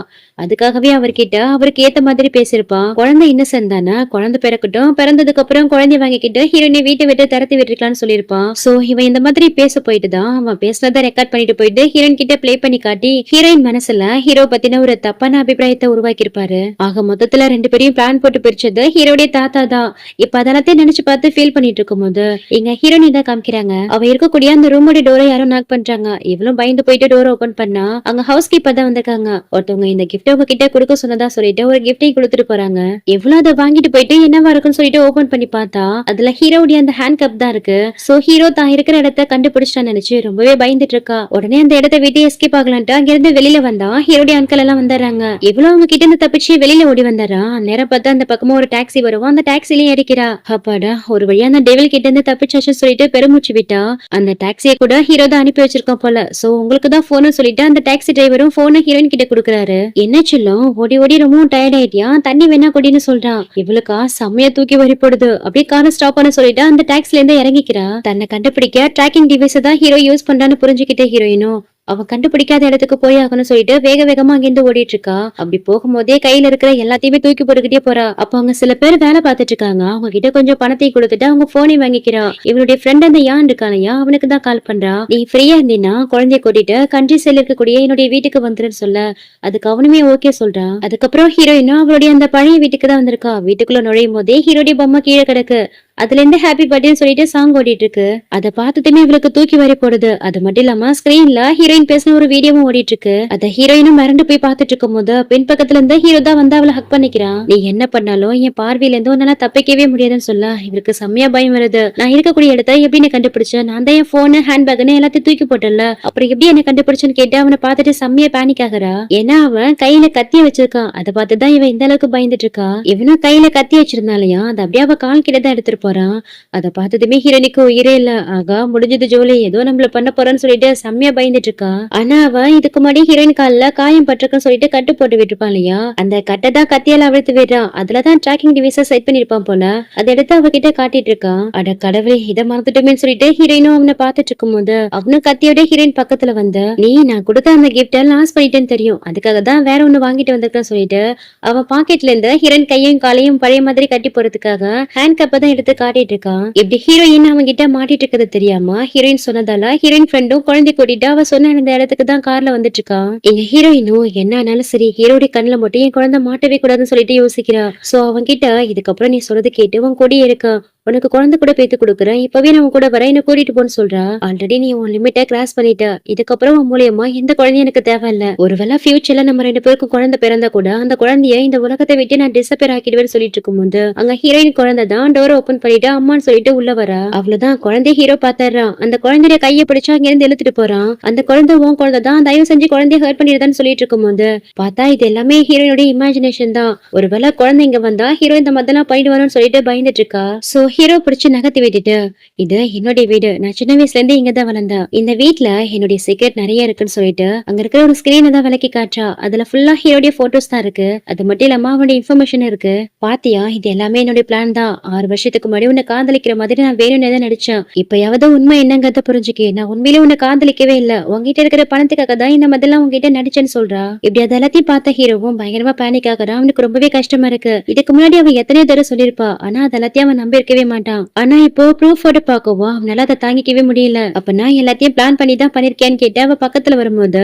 அதுக்காகவே அவர்கிட்ட அவருக்கு ஏத்த மாதிரி பேசிருப்பான். குழந்தை இன்னசென்ட் தானே, குழந்தை பிறக்கட்டும், பிறந்ததுக்கு அப்புறம் குழந்தைய வாங்கிக்கிட்டு ஹீரோனி வீட்டை விட்டு திறத்தி விட்டுருக்கலாம்னு சொல்லிருப்பான். சோ இவன் இந்த மாதிரி பேச போயிட்டு தான் அவன் பேசினதை ரெக்கார்ட் பண்ணிட்டு போயிட்டு ஹீரோயின் கிட்ட பிளே பண்ணி காட்டி ஹீரோயின் மனசுல ஹீரோ பத்தின ஒரு தப்பான அபிப்பிராயத்தை உருவாக்கி இருப்பாரு. ஆக மொத்தத்துல ரெண்டு பேரையும் பிளான் போட்டு பிரிச்சது ஹீரோடைய தாத்தா தான். இப்ப அதெல்லாத்தையும் நினைச்சு பார்த்து ஃபீல் பண்ணிட்டு இருக்கும் போது இங்க ஹீரோனி தான் காமிக்கிறாங்க. அவ இருக்கக்கூடிய அந்த ரூமோட டோரை யாரும் நாக் பண்றாங்க. இவளும் பயந்து போயிட்டு டோரை ஓபன் பண்ணா அங்க ஹவுஸ் கீப்பர் தான் வந்திருக்காங்க. ஒருத்தவங்க இந்த கிஃப்ட் உங்க கிட்ட கொடுக்க சொன்னதா சொல்லிட்டு ஒரு கிஃப்டையும் கொடுத்துட்டு போறாங்க. எவ்வளவு அதை வாங்கிட்டு போயிட்டு என்னவா இருக்குன்னு சொல்லிட்டு ஓபன் பண்ணி பார்த்தா அதுல ஹீரோடைய அந்த ஹேண்ட் கப் தான் இருக்கு. சோ ஹீரோ தான் இருக்கிற இடத்த கண்டுபிடிச்சிட்டான்னு நினைச்சு ரொம்பவே பயந்துட்டு இருக்கா. உடனே அந்த இடத்தை விட்டு எஸ்கேப் ஆகலான்ட்டு அங்க இருந்து வெளியில வந்தா ஹீரோடைய அன்கல் எல்லாம் வந்துடுறாங்க. எவ்வளவு அவங்க கிட்ட இருந்து தப்பிச்சு வெளியில ஓடி வந்தாரா. நேரம் பார்த்தா அந்த பக்கமா ஒரு டாக்ஸி வருவோம். அந்த டாக்ஸிலயும் ஏறிக்கிறா. அப்பாடா ஒரு வழியா அந்த டெவில் கிட்ட இருந்து தப்பிச்சாச்சு சொல்லிட்டு பெருமூச்சு விட்டா. அந்த டாக்ஸியை கூட ஹீரோ தான் அனுப்பி வச்சிருக்கோம் போல. சோ உங்களுக்கு தான் போன் சொல்லிட்டு அந்த டாக்ஸி டிரைவரும் போனை ஹீரோயின் கிட்ட கொடுக்குறாரு. என்ன சொல்லும் ஓடி ஓடி ரொம்ப டயர்ட் ஆயிட்டியா, தண்ணி வேணா குடின்னு சொல்றான். இவளுக்கா செம்மையா தூக்கி வரி போடுது. அப்படியே காரை ஸ்டாப் பண்ண சொல்லிட்டு அந்த டாக்ஸில இருந்து இறங்கிக்கிறா. தன்னை கண்டுபிடிக்க ட்ராக்கிங் டிவைஸ் தான் ஹீரோ யூஸ் பண்றான்னு புரிஞ்சுக்கிட்டே ஹீரோயினும் அவன் கண்டுபிடிக்காத இடத்துக்கு போய் ஆகணும்னு சொல்லிட்டு வேக வேகமா அங்கிருந்து ஓடிட்டு இருக்கா. அப்படி போகும்போதே கையில இருக்கிற எல்லாத்தையுமே தூக்கி போட்டுக்கிட்டே போறா. அப்ப அவங்க சில பேர் வேலை பார்த்துட்டு இருக்காங்க. அவங்க கிட்ட கொஞ்சம் பணத்தை கொடுத்துட்டு அவங்க போனை வாங்கிக்கிறா. இவனுடைய ஃப்ரெண்ட் அந்த யான் இருக்கானையா அவனுக்கு தான் கால் பண்றா. நீ ஃப்ரீயா இருந்தீன்னா குழந்தைய கூட்டிட்டு கண்ட்ரி சைட்ல இருக்கக்கூடிய என்னுடைய வீட்டுக்கு வந்துருன்னு சொல்ல அதுக்கு அவனுமே ஓகே சொல்றான். அதுக்கப்புறம் ஹீரோயினும் அவளுடைய அந்த பழைய வீட்டுக்கு தான் வந்திருக்கா. வீட்டுக்குள்ள நுழையும் போதே ஹீரோடைய பொம்மை கீழே கிடக்கு. அதுல இருந்து ஹாப்பி பர்த்டேன்னு சொல்லிட்டு சாங் ஓடிட்டு இருக்கு. அதை பார்த்துட்டுமே இவளுக்கு தூக்கி வரி போடுது. அது மட்டும் இல்லாம ஸ்கிரீன்ல ஹீரோயின் பேசின ஒரு வீடியோவும் ஓடிட்டு இருக்கு. அத ஹீரோயினும் மறந்து போய் பார்த்துட்டு இருக்கும் போது பின்பக்கத்துல இருந்து ஹீரோ தான் வந்து அவளை ஹக் பண்ணிக்கிறான். நீ என்ன பண்ணாலும் என் பார்வையில இருந்து உன்னால தப்பிக்கவே முடியாதுன்னு சொல்ல இவருக்கு செம்மையா பயம் வருது. நான் இருக்கக்கூடிய இடத்த எப்படி கண்டுபிடிச்சேன், நான் தான் என் போனு ஹேண்ட் பேக்னு எல்லாத்தையும் தூக்கி போட்டல, அப்புறம் எப்படி என்ன கண்டுபிடிச்சேன்னு கேட்டு அவனை பார்த்துட்டு செம்மையா பேனிக் ஆகுறா. ஏன்னா அவன் கையில கத்தி வச்சிருக்கான். அதை பார்த்துதான் இவன் இந்த அளவுக்கு பயந்துட்டு இருக்கா. இவனும் கையில கத்தி வச்சிருந்தாலையா அதை அப்படியே அவ கால் கிட்ட தான் எடுத்துட்டு போறான். அத பார்த்ததுமே ஹீரோனிக்கு உயிரே இல்ல. ஆகா முடிஞ்சது ஜோலி, ஏதோ நம்மள பண்ண போறோம்னு சொல்லிட்டு செம்மையா பயந்துட்டு இருக்கா. ஆனா அவ இதுக்கு முன்னாடி ஹீரோயின் கால்ல காயம் பட்டிருக்குன்னு சொல்லிட்டு கட்டு போட்டு விட்டுருப்பான் இல்லையா, அந்த கட்டை தான் கத்தியால அவிழ்த்து விடுறான். அதுலதான் ட்ராக்கிங் டிவைஸ செட் பண்ணிருப்பான் போல. அதை எடுத்து அவகிட்ட காட்டிட்டு இருக்கான். அட கடவுளே இதை மறந்துட்டோமேன்னு சொல்லிட்டு ஹீரோயினும் அவனை பார்த்துட்டு இருக்கும் போது அவனும் கத்தியோட ஹீரோயின் பக்கத்துல வந்து நீ நான் கொடுத்த அந்த கிஃப்ட லாஸ் பண்ணிட்டேன்னு தெரியும், அதுக்காக தான் வேற ஒண்ணு வாங்கிட்டு வந்திருக்கேன்னு சொல்லிட்டு அவன் பாக்கெட்ல இருந்து ஹீரோயின் கையும் காலையும் பழைய மாதிரி கட்டி போறதுக்காக ஹேண்ட் கப்பை தான் எடுத்து காட்டிட்டு இருக்கான். இப்படி ஹீரோயின் அவங்க கிட்ட மாட்டிட்டு இருக்கிறது தெரியாம ஹீரோயின் சொன்னதால ஹீரோயின் ஃப்ரெண்டும் குழந்தை கூட்டிட்டு அவ சொன்ன இந்த இடத்துக்கு தான் கார்ல வந்துட்டு இருக்கான். எங்க ஹீரோயினும் என்ன ஆனாலும் சரி ஹீரோடைய கண்ணுல மட்டும் என் குழந்தை மாட்டவே கூடாதுன்னு சொல்லிட்டு யோசிக்கிறா. சோ அவங்க கிட்ட இதுக்கப்புறம் நீ சொல்றது கேட்டு உன் கொடி இருக்கா, உனக்கு குழந்தை கூட பேத்து கொடுக்குறேன், இப்பவே நான் கூட வர என்ன கூட்டிட்டு போன்னு சொல்றா. ஆல்ரெடி நீ உன் லிமிட்ட கிராஸ் பண்ணிட்ட, இதுக்கப்புறம் உன் மூலியமா எந்த குழந்தையும் எனக்கு தேவையில்ல. ஒருவேளை ஃபியூச்சர்ல நம்ம ரெண்டு பேருக்கும் குழந்தை பிறந்தா கூட அந்த குழந்தைய இந்த உலகத்தை விட்டு நான் டிசப்பியர் ஆக்கிடுவேன்னு சொல்லிட்டு இருக்கும் போது அங்க ஹீரோயின் குழந்தை தான் டோரை ஓபன் பண்ணிட்டு அம்மான்னு சொல்லிட்டு உள்ள வரா. அவ்வளவுதான் குழந்தைய ஹீரோ பாத்துறான். அந்த குழந்தைய கையை பிடிச்சு அங்க இருந்து இழுத்துட்டு போறான். அந்த குழந்தை உன் குழந்தை தான், தயவு செஞ்சு குழந்தைய ஹர்ட் பண்ணிடுதான்னு சொல்லிட்டு இருக்கும் போது பார்த்தா இது எல்லாமே ஹீரோயினுடைய இமேஜினேஷன் தான். ஒருவேளை குழந்தை இங்க வந்தா ஹீரோ இந்த மத்தெல்லாம் பண்ணிடுவானு சொல்லிட்டு பயந்துட்டு இருக்கா. சோ ஹீரோ பிடிச்சு நகர்த்தி விட்டுட்டு, இது என்னுடைய வீடு, நான் சின்ன வயசுல இருந்து இங்கதான் வளர்ந்தேன், இந்த வீட்ல என்னுடைய சீக்ரெட் நிறைய இருக்குன்னு சொல்லிட்டு அங்க இருக்கிற ஒரு ஸ்கிரீனை தான் விலக்கி காட்டுறா. அதுல ஃபுல்லா ஹீரோடைய போட்டோஸ் தான் இருக்கு. அது மட்டும் இல்லாம அவனுடைய இன்ஃபர்மேஷன் இருக்கு. பாத்தியா, இது எல்லாமே என்னுடைய பிளான் தான். 6 வருஷத்துக்கு முன்னாடி உன்னை காதலிக்கிற மாதிரி நான் வேணும்னே தான் நடிச்சேன். இப்பயாவது உண்மை என்னங்கறத புரிஞ்சுக்கே. நான் உண்மையிலே உன்னை காதலிக்கவே இல்ல, உன்கிட்ட இருக்கிற பணத்துக்காக தான் இந்த மாதிரிலாம் உன்கிட்ட நடிச்சேன்னு சொல்றா. இப்படி அது எல்லாத்தையும் பார்த்த ஹீரோவும் பயங்கரமா பேனிக் ஆகுறான். அவனுக்கு ரொம்பவே கஷ்டமா இருக்கு. இதுக்கு முன்னாடி அவன் எத்தனையோ தடவை சொல்லிருப்பா, ஆனா அது எல்லாத்தையும் அவன் நம்பி இருக்கவே மாட்டான். ஆனா இப்போ ப்ரூஃபோட பாக்கவும் அவனால அதை தாங்கிக்கவே முடியல. அப்ப நான் எல்லாத்தையும் பிளான் பண்ணி தான் பண்ணிருக்கேன்னு கேட்டு அவ பக்கத்துல வரும்போது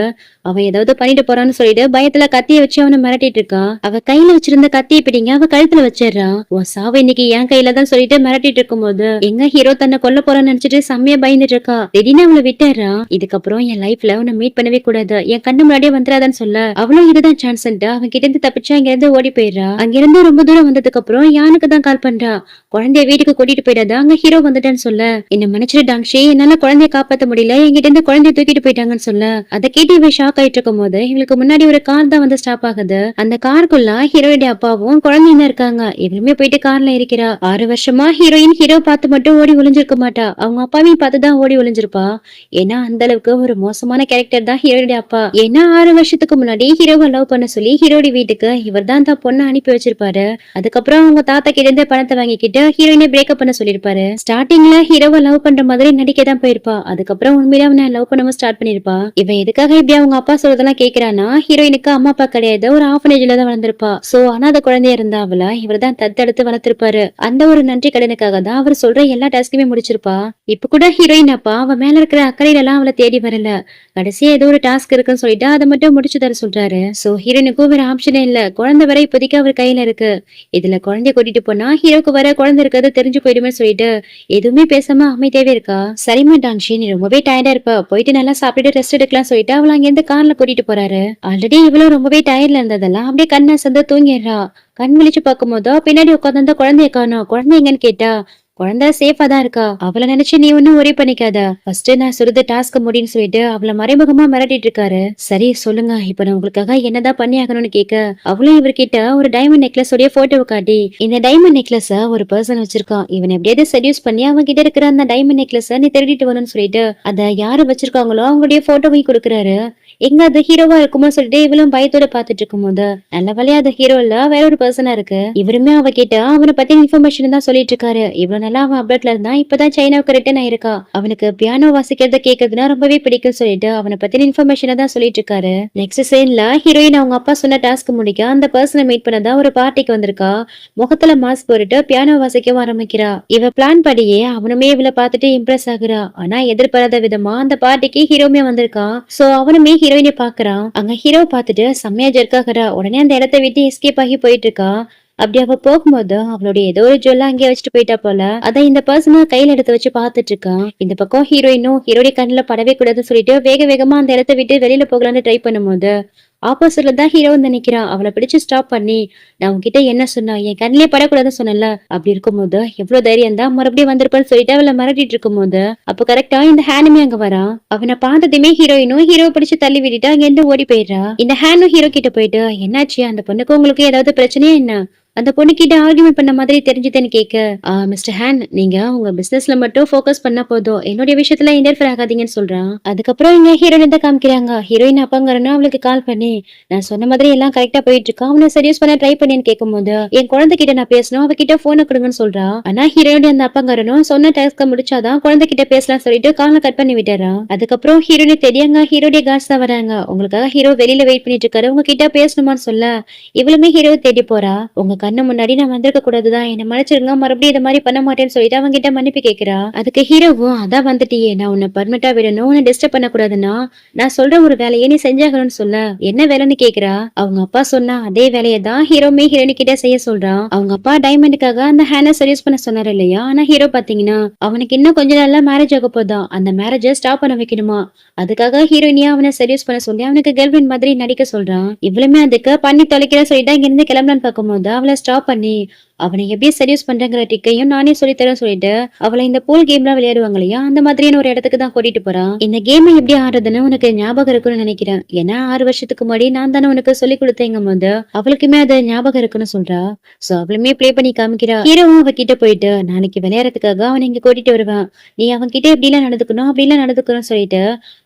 அவன் ஏதாவது பண்ணிட்டு போறான்னு சொல்லிட்டு பயத்துல கத்திய வச்சு அவனை மிரட்டிட்டு இருக்கான். அவ கையில வச்சிருந்த கத்தியை பிடிங்க அவ கழுத்துல வச்சிடறான். உன் சாவு இன்னைக்கு என் கையில தான் சொல்லிட்டு மிரட்டிட்டு இருக்கும் போது எங்க ஹீரோ தன்னை கொல்ல போறான்னு நினைச்சிட்டு செம்மையா பயந்துட்டு இருக்கா. திடீர்னு அவளை விட்டுறான். இதுக்கப்புறம் என் லைஃப்ல உன்னை மீட் பண்ணவே கூடாது, என் கண்ணு முன்னாடியே வந்துடாதான்னு சொல்ல அவளும் இதுதான் சான்ஸ் அவன் கிட்ட இருந்து தப்பிச்சா அங்க இருந்து ஓடி போயிடுறா. அங்க இருந்து ரொம்ப தூரம் வந்ததுக்கு அப்புறம் யானுக்கு தான் கால் பண்றா. குழந்தைய வீட்டுக்கு கூட்டிட்டு போயிடாதா, அங்க ஹீரோ வந்துட்டான்னு சொல்ல, என்ன மன்னிச்சிரு டாங்ஷி, என்னால குழந்தைய காப்பாத்த முடியல, என்கிட்ட இருந்து குழந்தைய தூக்கிட்டு போயிட்டாங்கன்னு சொல்ல, அதை கேட்டு இவன் ஷாக் ஆயிட்டு இருக்கும் போது இவங்களுக்கு முன்னாடி ஒரு கார் தான் வந்து ஸ்டாப் ஆகுது. அந்த காருக்குள்ள ஹீரோயினுடைய அப்பாவும் குழந்தையும் தான் இருக்காங்க. இவருமே போயிட்டு கார்ல இருக்கிறா. 6 வருஷமா ஹீரோயின் ஹீரோ பார்த்து மட்டும் ஓடி ஒளிஞ்சிருக்க மாட்டா, அவங்க அப்பாவையும் பார்த்துதான் ஓடி ஒளிஞ்சிருப்பா. ஏன்னா அந்த அளவுக்கு ஒரு மோசமான கேரக்டர் தான் ஹீரோயினுடைய அப்பா. ஏன்னா 6 வருஷத்துக்கு முன்னாடி ஹீரோவை லவ் பண்ண சொல்லி ஹீரோடி வீட்டுக்கு இவர் தான் தான் பொண்ணை அனுப்பி வச்சிருப்பாரு. அதுக்கப்புறம் அவங்க தாத்தா கிட்ட இருந்து பணத்தை வாங்கிக்கிட்டு ஹீரோயினை பிரேக்கப் பண்ண சொல்லிருப்பாரு. ஸ்டார்டிங்ல ஹீரோவை லவ் பண்ற மாதிரி நடிக்க தான் போயிருப்பா. அதுக்கப்புறம் உண்மையில அவனை லவ் பண்ணவும் ஸ்டார்ட் பண்ணிருப்பா. இவன் எதுக்காக இப்படி அவங்க அப்பா சொல்றதெல்லாம் கேக்குறானா, ஹீரோயினுக்கு அம்மா அப்பா கிடையாது, ஒரு ஆர்ஃபனேஜ்ல தான் வளர்ந்திருப்பா. சோ அனாதை குழந்தையா இருந்தா அவள இவர் தான் தத்தெடுத்து வளர்த்திருப்பாரு. அந்த ஒரு நன்றி கடனுக்காக தான் அவர் சொல்ற எல்லா டாஸ்க்குமே முடிச்சிருப்பா. இப்ப கூட ஹீரோயின் அப்பா அவ மேல இருக்கிற அக்கறையில எல்லாம் அவளை தேடி வரல. கடைசியா ஏதோ ஒரு டாஸ்க் இருக்குன்னு சொல்லிட்டு அதை மட்டும் முடிச்சு தர சொல்றாரு. சோ ஹீரோனுக்கும் வேற ஆப்ஷனே இல்ல. குழந்தை வர இப்போதைக்கு அவர் கையில இருக்கு. இதுல குழந்தைய கூட்டிட்டு போனா ஹீரோக்கு வர குழந்தை இருக்கிறது தெரிஞ்சு போயிடுமே சொல்லிட்டு எதுவுமே பேசாம அமைதியாவே இருக்கா. சரிமா டாங்ஷி, நீ ரொம்பவே டயர்டா இருப்ப, போயிட்டு நல்லா சாப்பிட்டுட்டு ரெஸ்ட் எடுக்கலாம் சொல்லிட்டு அவள அங்க இருந்து கார்ல கூட்டிட்டு போறாரு. ஆல்ரெடி இவ்வளவு ரொம்பவே டயர்ட்ல இருந்ததெல்லாம் அப்படியே கண்ணை சந்து தூங்கிடுறா. கண் விழிச்சு பார்க்கும் போதோ பின்னாடி உட்காந்து குழந்தைய காணோம். குழந்தை எங்கன்னு கேட்டா குழந்தை சேஃபா தான் இருக்கா. அவளை நினைச்சு நீ ஒன்னும் ஒரே பண்ணிக்காத, ஃபர்ஸ்ட் நான் சொல்றது டாஸ்க் முடின்னு சொல்லிட்டு அவளை மறைமுகமா மிரட்டிட்டு இருக்காரு. சரி சொல்லுங்க, இப்ப நான் உங்களுக்காக என்னதான் பண்ணி ஆகணும்னு கேட்க அவளும் இவர்கிட்ட ஒரு டைமண்ட் நெக்லஸ் உடைய போட்டோவை காட்டி, இந்த டைமண்ட் நெக்லஸ ஒரு பர்சன் வச்சிருக்கான், இவன் எப்படியாவது செடியூஸ் பண்ணி அவங்க கிட்ட இருக்கிற அந்த டைமண்ட் நெக்லஸ நீ திருடிட்டு வரணும்னு சொல்லிட்டு அத யாரு வச்சிருக்காங்களோ அவங்களுடைய போட்டோவையும் கொடுக்குறாரு. எங்க அது ஹீரோவா இருக்குமோ சொல்லிட்டு இவளும் பயத்தோட பாத்துட்டு இருக்கும் போது நல்ல வேலையா அது ஹீரோ இல்ல, வேற ஒரு பர்சனா இருக்கு. இவருமே அவ கிட்ட அவனை பத்தி இன்ஃபர்மேஷன் தான் சொல்லிட்டு இருக்காரு. இவ்வளவு நல்லா அவன் அப்டேட்ல இருந்தா இப்பதான் சைனாவுக்கு ரிட்டர்ன் ஆயிருக்கா. அவனுக்கு பியானோ வாசிக்கிறத கேட்கறதுனா ரொம்பவே பிடிக்கும் சொல்லிட்டு அவனை பத்தி இன்ஃபர்மேஷன் தான் சொல்லிட்டு இருக்காரு. நெக்ஸ்ட் சீன்ல ஹீரோயின் அவங்க அப்பா சொன்ன டாஸ்க் முடிக்க அந்த பர்சனை மீட் பண்ணதா ஒரு பார்ட்டிக்கு வந்திருக்கா. முகத்துல மாஸ்க் போட்டுட்டு பியானோ வாசிக்கவும் ஆரம்பிக்கிறா. இவ பிளான் படியே அவனுமே இவளை பார்த்துட்டு இம்ப்ரெஸ் ஆகுறா. ஆனா எதிர்பாராத விதமா அந்த பார்ட்டிக்கு ஹீரோமே வந்திருக்கா. சோ அவனுமே ஹீரோயினை பாக்குறான். அங்க ஹீரோ பாத்துட்டு செம்மையா ஜெர்க்காகிறா. உடனே அந்த இடத்த விட்டு எஸ்கேப் ஆகி போயிட்டு இருக்கா. அப்படி அவ போகும்போது அவளுடைய ஏதோ ஒரு ஜுவல்ல அங்கே வச்சுட்டு போயிட்டா போல. அத இந்த பர்சனை கையில எடுத்து வச்சு பாத்துட்டு இருக்கான். இந்த பக்கம் ஹீரோயினும் ஹீரோடைய கண்ணுல படவே கூடாதுன்னு சொல்லிட்டு வேக வேகமா அந்த இடத்த விட்டு வெளியில போகலான்னு ட்ரை பண்ணும்போது ஆப்போசிட்ல தான் ஹீரோ வந்து நிக்கிறான். அவளை பிடிச்சு ஸ்டாப் பண்ணி, நான் உன்கிட்ட என்ன சொன்னா, என் கண்ணிலே படக்கூடாதுன்னு சொன்னல, அப்படி இருக்கும்போது எவ்வளவு தைரியம் தான் மறுபடியும் வந்திருப்பான்னு சொல்லிட்டு அவளை மிரட்டிட்டு இருக்கும்போது அப்ப கரெக்டா இந்த ஹேனுமே அங்க வரான். அவனை பார்த்ததுமே ஹீரோயினும் ஹீரோ பிடிச்சு தள்ளி விட்டுட்டு அங்க இருந்து ஓடி போயிடுறா. இந்த ஹேனும் ஹீரோ கிட்ட போயிட்டு, என்னாச்சு, அந்த பொண்ணுக்கு உங்களுக்கு ஏதாவது பிரச்சனையா என்ன, அந்த பொண்ணு கிட்ட ஆர்குமெண்ட் பண்ண மாதிரி தெரிஞ்சுதுன்னு கேட்க, மிஸ்டர் ஹேன், நீங்க உங்க பிசினஸ்ல மட்டும் போக்கஸ் பண்ணா போதும், என்னுடைய விஷயத்துல இன்டர்ஃபியர் ஆகாதீங்கன்னு சொல்றான். அதுக்கப்புறம் இங்க ஹீரோயின் தான் காமிக்கிறாங்க. ஹீரோயின் அப்பாங்கறனா அவளுக்கு கால் பண்ணி, நான் சொன்ன மாதிரி எல்லாம் கரெக்டா போயிட்டு இருக்கா, அவனை சர்வீஸ் பண்ண ட்ரை பண்ணேன்னு கேட்கும்போது என் குழந்தை கிட்ட நான் பேசணும், அவகிட்ட போனை கொடுங்கன்னு சொல்றா. ஆனா ஹீரோயின் அந்த அப்பாங்கறனும் சொன்ன டாஸ்க முடிச்சாதான் குழந்தை கிட்ட பேசலாம் சொல்லிட்டு காலை கட் பண்ணி விட்டுறான். அதுக்கப்புறம் ஹீரோயினை தெரியாங்க ஹீரோடைய கார்ட்ஸ் தான் வராங்க. உங்களுக்காக ஹீரோ வெளியில வெயிட் பண்ணிட்டு இருக்காரு, உங்ககிட்ட பேசணுமான்னு சொல்ல இவளுமே ஹீரோ தேடி போறா. உங்க கண்ணு முன்னாடி நான் வந்திருக்க கூடாதுதான், என்ன மன்னிச்சிருங்க, மறுபடியும் இதை மாதிரி பண்ண மாட்டேன்னு சொல்லிட்டு அவங்க கிட்ட மன்னிப்பு கேட்கிறா. அதுக்கு ஹீரோவும், அதான் வந்துட்டியே, நான் உன்னை பர்மனெண்டா விடணும், உன்னை டிஸ்டர்ப் பண்ண கூடாதுன்னா நான் சொல்ற ஒரு வேலையை நீ செஞ்சாகணும்னு சொல்ல, என்ன வேலைன்னு கேக்குறா. அவங்க அப்பா சொன்னா அதே வேலையை தான் ஹீரோமே ஹீரோனி கிட்ட செய்ய சொல்றான். அவங்க அப்பா டைமண்டுக்காக அந்த ஹேனை சர்வீஸ் பண்ண சொன்னாரு இல்லையா. ஆனா ஹீரோ பாத்தீங்கன்னா அவனுக்கு இன்னும் கொஞ்ச நாள்ல மேரேஜ் ஆக போதான், அந்த மேரேஜை ஸ்டாப் பண்ண வைக்கணுமா. அதுக்காக ஹீரோயினியா அவனை சர்வீஸ் பண்ண சொல்லி அவனுக்கு கேர்ள் ஃபிரெண்ட் மாதிரி நடிக்க சொல்றான். இவ்வளவுமே அதுக்கு பண்ணி தொலைக்கிற சொல்லிட்டு இங்க இருந்து கிளம்பலான்னு பார்க்கும்போது அவளை ஸ்டாப் பண்ணி, அவனை எப்படி செடியூஸ் பண்றங்கிற ட்ரிக்கையும் நானே சொல்லித்தரேன் சொல்லிட்டு அவளை இந்த பூல் கேம்லாம் விளையாடுவாங்க இல்லையா அந்த மாதிரியான ஒரு இடத்துக்கு தான் கூட்டிட்டு போறான். இந்த கேம் எப்படி ஆடுறதுன்னு உனக்கு ஞாபகம் இருக்குன்னு நினைக்கிறேன். ஏன்னா 6 வருஷத்துக்கு முன்னாடி நான் தானே உனக்கு சொல்லி கொடுத்தேங்க போது அவளுக்குமே அது ஞாபகம் இருக்குன்னு சொல்றா. சோ அவளுமே ப்ளே பண்ணி காமிக்கிறா. ஹீரோவும் அவகிட்ட போயிட்டு நாளைக்கு விளையாடுறதுக்காக அவனை இங்க கூட்டிட்டு வருவான். நீ அவன் கிட்ட எப்படி எல்லாம் நடந்துக்கணும் அப்படி எல்லாம் நடந்துக்கணும் சொல்லிட்டு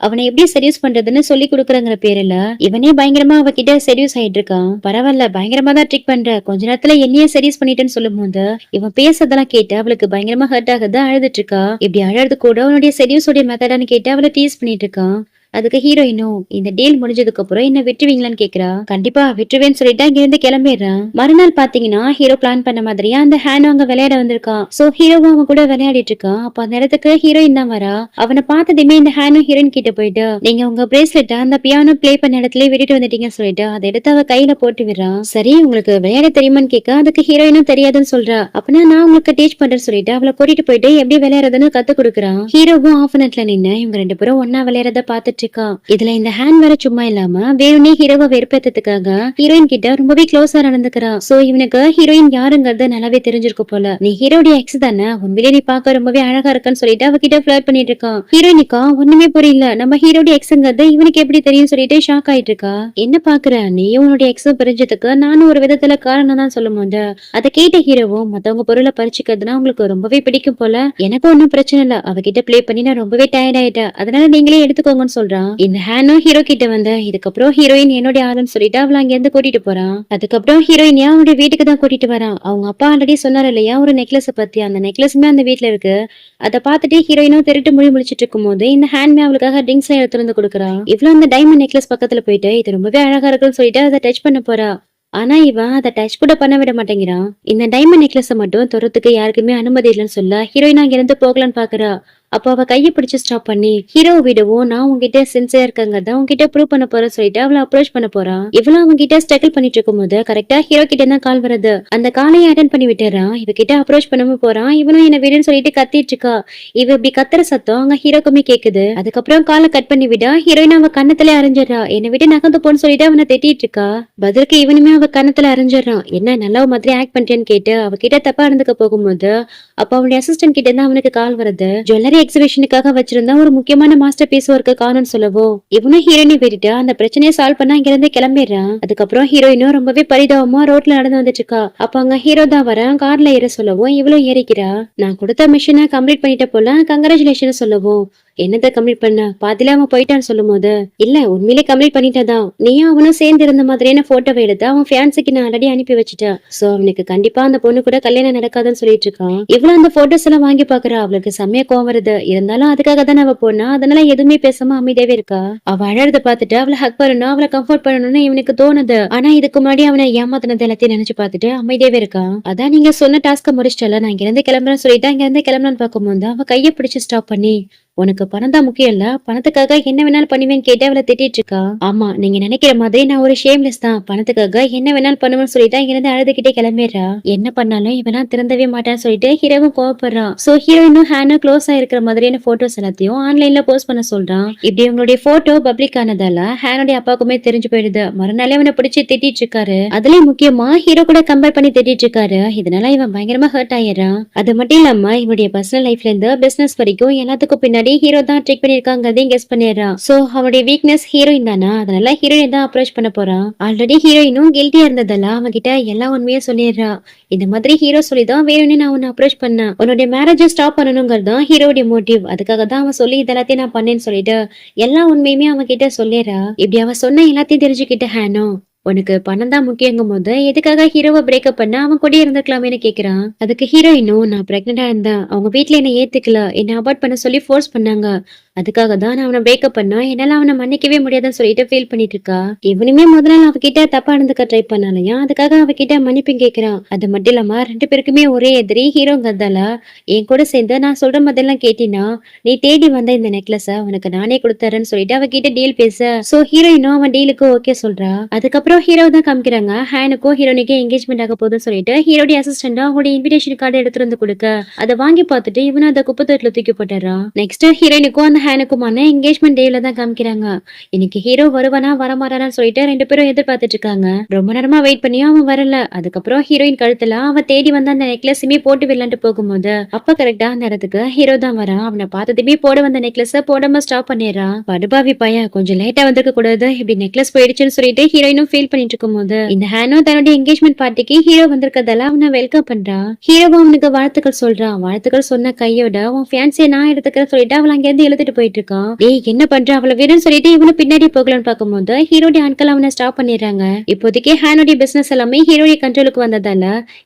அவனை எப்படி செடியூஸ் பண்றதுன்னு சொல்லி கொடுக்குறங்கிற பேருல இவனே பயங்கரமா அவகிட்ட செடியூஸ் ஆயிட்டு இருக்கான். பரவாயில்ல பயங்கரமா தான் ட்ரிக் பண்ற, கொஞ்ச நேரத்துல என்னையே செடியூஸ் பண்ணிட்டேன்னு சொல்லும் போது இவன் பேசதெல்லாம் கேட்டு அவளுக்கு பயங்கரமா ஹர்ட் ஆகுது, அழுதுட்டு இருக்கா. இப்படி அழறது கூட அவனுடைய செடியூஸோட மெத்தடான்னு கேட்டு அவளை டீஸ் பண்ணிட்டு இருக்கான். அதுக்கு ஹீரோயினும் இந்த டீல் முடிஞ்சதுக்கு அப்புறம் என்ன விட்டுவீங்களான்னு கேக்குறா. கண்டிப்பா விட்டுருவேன்னு சொல்லிட்டு அங்க இருந்து கிளம்பிடுறான். மறுநாள் பாத்தீங்கன்னா ஹீரோ பிளான் பண்ண மாதிரியா அந்த ஹேனோ அங்க விளையாட வந்திருக்கான். சோ ஹீரோவும் அவன் கூட விளையாடிட்டு இருக்கான். அப்ப அந்த இடத்துக்கு ஹீரோயின் தான் வரா. அவனை பார்த்ததுமே இந்த ஹேனோ ஹீரோயின் கிட்ட போயிட்டு நீங்க உங்க பிரேஸ்லெட் அந்த பியானோ பிளே பண்ண இடத்துல விட்டுட்டு வந்துட்டீங்கன்னு சொல்லிட்டு அதை எடுத்து அவ கையில போட்டு விடுறான். சரி உங்களுக்கு விளையாட தெரியுமான்னு கேட்க அதுக்கு ஹீரோயினும் தெரியாதுன்னு சொல்றா. அப்படின்னா நான் உங்களுக்கு டீச் பண்றேன்னு சொல்லிட்டு அவளை கூட்டிட்டு போயிட்டு எப்படி விளையாடுறதுன்னு கத்து கொடுக்குறான். ஹீரோவும் ஆஃப் நெட்ல நின்னு இவங்க 2 பேரும் ஒன்னா விளையாடுறத பாத்துட்டு இருக்கா. இதுல இந்த ஹேண்ட் வேற சும்மா இல்லாம வேணும்னே ஹீரோவை வெறுப்பேற்றதுக்காக ஹீரோயின் கிட்ட ரொம்பவே க்ளோஸா நடந்துக்கிறா. சோ இவனுக்கு ஹீரோயின் யாருங்கிறது நல்லாவே தெரிஞ்சிருக்கு போல. நீ ஹீரோடைய எக்ஸ் தானே, உண்மையிலே நீ பார்க்க ரொம்பவே அழகா இருக்கன்னு சொல்லிட்டு அவகிட்ட ஃபிளர்ட் பண்ணிட்டு இருக்கான். ஹீரோயினுக்கா ஒண்ணுமே புரியல, நம்ம ஹீரோடைய எக்ஸ்ங்கிறது இவனுக்கு எப்படி தெரியும் சொல்லிட்டு ஷாக் ஆயிட்டு இருக்கா. என்ன பாக்குற நீயும் உன்னுடைய எக்ஸும் பிரிஞ்சதுக்கு நானும் ஒரு விதத்துல காரணம் தான் சொல்லும் போது அதை கேட்ட ஹீரோவும் மத்தவங்க பொருளை பறிச்சுக்கிறதுனா உங்களுக்கு ரொம்பவே பிடிக்கும் போல, எனக்கு ஒன்னும் பிரச்சனை இல்ல, அவகிட்ட பிளே பண்ணி நான் ரொம்பவே டயர்ட் ஆயிட்டேன், அதனால நீங்களே எடுத்துக்கோங்கன்னு சொல்றான். இந்த ஹேனோ ஹீரோ கிட்ட வந்து இதுக்கப்புறம் ஹீரோயின் என்னோட ஆளுன்னு சொல்லிட்டு அவளை அங்க இருந்து கூட்டிட்டு போறான். அதுக்கப்புறம் ஹீரோயின் அவனுடைய வீட்டுக்கு தான் கூட்டிட்டு வரான். அவங்க அப்பா ஆல்ரெடி சொன்னாரு இல்லையா ஒரு நெக்லஸ் பத்தி, அந்த நெக்லஸுமே அந்த வீட்டுல இருக்கு. அதை பார்த்துட்டு ஹீரோயினும் திருட்டு மொழி முடிச்சிட்டு இருக்கும் போது இந்த ஹேண்ட்மே அவளுக்காக ட்ரிங்க்ஸ் எல்லாம் எடுத்து வந்து கொடுக்குறான். இவ்வளவு அந்த டைமண்ட் நெக்லஸ் பக்கத்துல போயிட்டு இது ரொம்பவே அழகா இருக்குன்னு சொல்லிட்டு அதை டச் பண்ண போறா. ஆனா இவன் அதை டச் கூட பண்ண விட மாட்டேங்கிறான். இந்த டைமண்ட் நெக்லஸ மட்டும் துறத்துக்கு யாருக்குமே அனுமதி இல்லைன்னு சொல்ல ஹீரோயின் அங்க இருந்து போகலான்னு பாக்குறா. அப்போ அவ கையை பிடிச்சு ஸ்டாப் பண்ணி ஹீரோ விடவும் நான் உங்ககிட்ட சின்சியரா இருக்கங்கிறத உங்ககிட்ட ப்ரூவ் பண்ண போறேன் சொல்லிட்டு அவளை அப்ரோச் பண்ண போறான். இவளும் அவங்க கிட்ட ஸ்ட்ரகிள் பண்ணிட்டு இருக்கும் போது கரெக்டா ஹீரோ கிட்ட தான் கால் வருது. அந்த காலையை அட்டன் பண்ணி விட்டுறான். இவகிட்ட அப்ரோச் பண்ணாம போறான். இவனும் என்ன விடுன்னு சொல்லிட்டு கத்திட்டு இருக்கா. இவ இப்படி கத்துற சத்தம் அங்க ஹீரோக்குமே கேக்குது. அதுக்கப்புறம் காலை கட் பண்ணி விட ஹீரோயின் அவ கண்ணத்துல அரைஞ்சிடறா. என்னை விட்டு நகர்ந்து போன்னு சொல்லிட்டு அவனை திட்டிட்டு இருக்கா. பதிலுக்கு இவனுமே அவ கண்ணத்துல அரைஞ்சிடறான். என்ன நல்லா மாதிரி ஆக்ட் பண்றேன்னு கேட்டு அவகிட்ட தப்பா இருந்துக்க போகும்போது அப்ப அவனுடைய அசிஸ்டன்ட் கிட்ட இருந்து அவனுக்கு கால் வருது. ஜுவல்லரி எக்ஸிபிஷனுக்காக வச்சிருந்தா ஒரு முக்கியமான மாஸ்டர் பீஸ் ஒர்க்கு காணும்னு சொல்லவும் இவனும் ஹீரோயினை விட்டுட்டு அந்த பிரச்சனையை சால்வ் பண்ண அங்க இருந்து கிளம்பிடுறான். அதுக்கப்புறம் ஹீரோயினும் ரொம்பவே பரிதாபமா ரோட்ல நடந்து வந்துட்டு இருக்கா. அப்ப அங்க ஹீரோ தான் வர கார்ல ஏற சொல்லவும் இவளும் ஏறிக்கிறா. நான் கொடுத்த மிஷனை கம்ப்ளீட் பண்ணிட்ட போல கங்க்ராச்சுலேஷன் சொல்லவும் என்னத்தை கம்ப்ளீட் பண்ண பாதியில அவன் போயிட்டான்னு சொல்லும் போது இல்ல உண்மையிலே கம்ப்ளீட் பண்ணிட்டதான், நீயும் அவனும் சேர்ந்து இருந்த மாதிரியான போட்டோவை எடுத்து அவன் ஃபேன்ஸுக்கு நான் ஆல்ரெடி அனுப்பி வச்சுட்டேன். சோ அவனுக்கு கண்டிப்பா அந்த பொண்ணு கூட கல்யாணம் நடக்காதுன்னு சொல்லிட்டு இருக்கான். இவ்வளவு அந்த போட்டோஸ் எல்லாம் வாங்கி பாக்குறா. அவளுக்கு செம்மையா கோவம் வருது. இருந்தாலும் அதுக்காக தான் அவ போனா, அதனால எதுவுமே பேசாம அமைதியாவே இருக்கா. அவ அழறத பாத்துட்டு அவளை ஹக் பண்ணணும் அவளை கம்ஃபர்ட் பண்ணணும்னு இவனுக்கு தோணுது. ஆனா இதுக்கு முன்னாடி அவனை ஏமாத்தினது எல்லாத்தையும் நினைச்சு பாத்துட்டு அமைதியாவே இருக்கான். அதான் நீங்க சொன்ன டாஸ்க முடிச்சிட்டல, நான் இங்க இருந்து கிளம்புறேன்னு சொல்லிட்டு அங்க இருந்து கிளம்புறான்னு பார்க்கும்போது அவ கையை பிடிச்சு ஸ்டாப் பண்ணி உனக்கு பணம் தான் முக்கியம் இல்ல, பணத்துக்காக என்ன வேணாலும் பண்ணுவேன்னு கேட்டு அவளை திட்டிட்டு இருக்கா. ஆமா நீங்க நினைக்கிற மாதிரி நான் ஒரு ஷேம்லெஸ் தான், பணத்துக்காக என்ன வேணாலும் பண்ணுவேன்னு சொல்லிட்டு இங்கிருந்து அழுதுகிட்டே கிளம்பிடுறா. என்ன பண்ணாலும் இவனா திறந்தவே மாட்டான்னு சொல்லிட்டு ஹீரோவும் கோவப்படுறான். சோ ஹீரோயினும் ஹேனும் க்ளோஸா இருக்கிற மாதிரியான போட்டோஸ் எல்லாத்தையும் ஆன்லைன்ல போஸ்ட் பண்ண சொல்றான். இப்படி இவங்களுடைய போட்டோ பப்ளிக் ஆனதால ஹேனுடைய அப்பாவுக்குமே தெரிஞ்சு போயிடுது. மறுநாளே அவனை பிடிச்சி திட்டிட்டு இருக்காரு. அதுலயும் முக்கியமா ஹீரோ கூட கம்பேர் பண்ணி திட்டிட்டு இருக்காரு. இதனால இவன் பயங்கரமா ஹர்ட் ஆயிடுறான். அது மட்டும் இல்லாம இவனுடைய பர்சனல் லைஃப்ல இருந்து பிசினஸ் வரைக்கும் எல்லாத்துக்கும் பின்னாடி ஹீரோ தான் ட்ரிக் பண்ணிருக்காங்கறதையும் கெஸ் பண்ணிடுறான். சோ அவனுடைய வீக்னஸ் ஹீரோயின் தானா, அதனால ஹீரோயின் தான் அப்ரோச் பண்ண போறான். ஆல்ரெடி ஹீரோயினும் கில்ட்டியா இருந்ததால அவன் கிட்ட எல்லா உண்மையும் சொல்லிடுறா. இந்த மாதிரி ஹீரோ சொல்லிதான் வேணும்னு நான் உன்னை அப்ரோச் பண்ணேன், உன்னுடைய மேரேஜை ஸ்டாப் பண்ணணுங்கிறதான் ஹீரோடைய மோட்டிவ், அதுக்காக தான் அவன் சொல்லி இதெல்லாத்தையும் நான் பண்ணேன்னு சொல்லிட்டு எல்லா உண்மையுமே அவன் கிட்ட சொல்லிடுறா. இப்படி அவன் சொன்ன எல்லாத்தையும் தெரிஞ்சுக்கிட்ட ஹேனோ உனக்கு பணம் தான் முக்கியங்கும் போது எதுக்காக ஹீரோவை பிரேக்கப் பண்ண அவன் கூட இருந்திருக்கலாமேன்னு கேக்குறான். அதுக்கு ஹீரோயினும் நான் பிரெக்னெண்டா இருந்தேன், அவங்க வீட்டுல என்ன ஏத்துக்கல, என்ன அபார்ட் பண்ண சொல்லி ஃபோர்ஸ் பண்ணாங்க, அதுக்காக தான் நான் அவனை பிரேக்கப் பண்ணா, என்னால அவனை மன்னிக்கவே முடியாதுன்னு சொல்லிட்டு ஃபீல் பண்ணிட்டு இருக்கா. இவனுமே முதல்ல அவகிட்ட தப்பா நடந்துக்க ட்ரை பண்ணலையா, அதுக்காக அவகிட்ட மன்னிப்பு கேக்குறான். அது மட்டும் இல்லாம 2 பேருக்குமே ஒரே எதிரி ஹீரோங்கிறதால என் கூட சேர்ந்து நான் சொல்ற மாதிரிலாம் கேட்டினா நீ தேடி வந்த இந்த நெக்லஸ உனக்கு நானே கொடுத்துறேன்னு சொல்லிட்டு அவகிட்ட டீல் பேச சோ ஹீரோயினும் அவன் டீலுக்கு ஓகே சொல்றா. அதுக்கப்புறம் ஹீரோ தான் காமிக்கிறாங்க. ஹேனுக்கும் ஹீரோனிக்கும் என்கேஜ்மெண்ட் ஆக போகுதுன்னு சொல்லிட்டு ஹீரோடைய அசிஸ்டன்ட் அவங்களுடைய இன்விடேஷன் கார்டு எடுத்துட்டு வந்து கொடுக்க அதை வாங்கி பார்த்துட்டு இவனும் அதை குப்பை தொட்டில தூக்கி போட்டுறான். நெக்ஸ்ட் ஹீரோயினுக்கும் அந்த ஹேனுக்குமான என்கேஜ்மெண்ட் டேல தான் காமிக்கிறாங்க. இன்னைக்கு ஹீரோ வருவானா வரமாட்டானான்னு சொல்லிட்டு 2 பேரும் எதிர்பார்த்துட்டு இருக்காங்க. ரொம்ப நேரமா வெயிட் பண்ணியும் அவன் வரல. அதுக்கப்புறம் ஹீரோயின் கழுத்துல அவ தேடி வந்த அந்த நெக்லஸுமே போட்டு விடலான்ட்டு போகும்போது அப்ப கரெக்டா அந்த இடத்துக்கு ஹீரோ தான் வரான். அவனை பார்த்ததுமே போட வந்த நெக்லஸ போடாம ஸ்டாப் பண்ணிடுறான். படுபாவி பையன், கொஞ்சம் லேட்டா வந்திருக்க கூடாது, இப்படி நெக்லஸ் போயிடுச்சுன்னு சொல்லிட்டு ஹீரோயினும் ஃபீல் பண்ணிட்டு இருக்கும்போது இந்த ஹேனோ தன்னுடைய என்கேஜ்மெண்ட் பார்ட்டிக்கு ஹீரோ வந்திருக்கதால அவனை வெல்கம் பண்றான். ஹீரோவும் அவனுக்கு வாழ்த்துக்கள் சொல்றான். வாழ்த்துக்கள் சொன்ன கையோட உன் ஃபேன்சியை நான் எடுத்துக்கிறேன் சொல்லிட்டு அவளை அங்க இருந்து எழுதிட்டு போயிட்டு இருக்கான். டேய் என்ன பண்ற, அவளை விடுன்னு சொல்லிட்டு இவனு பின்னாடி போகலான்னு பார்க்கும்போது ஹீரோடைய ஆட்கள் அவனை ஸ்டாப் பண்ணிடுறாங்க. இப்போதைக்கு ஹேனோடைய பிசினஸ் எல்லாமே ஹீரோடைய கண்ட்ரோலுக்கு வந்ததால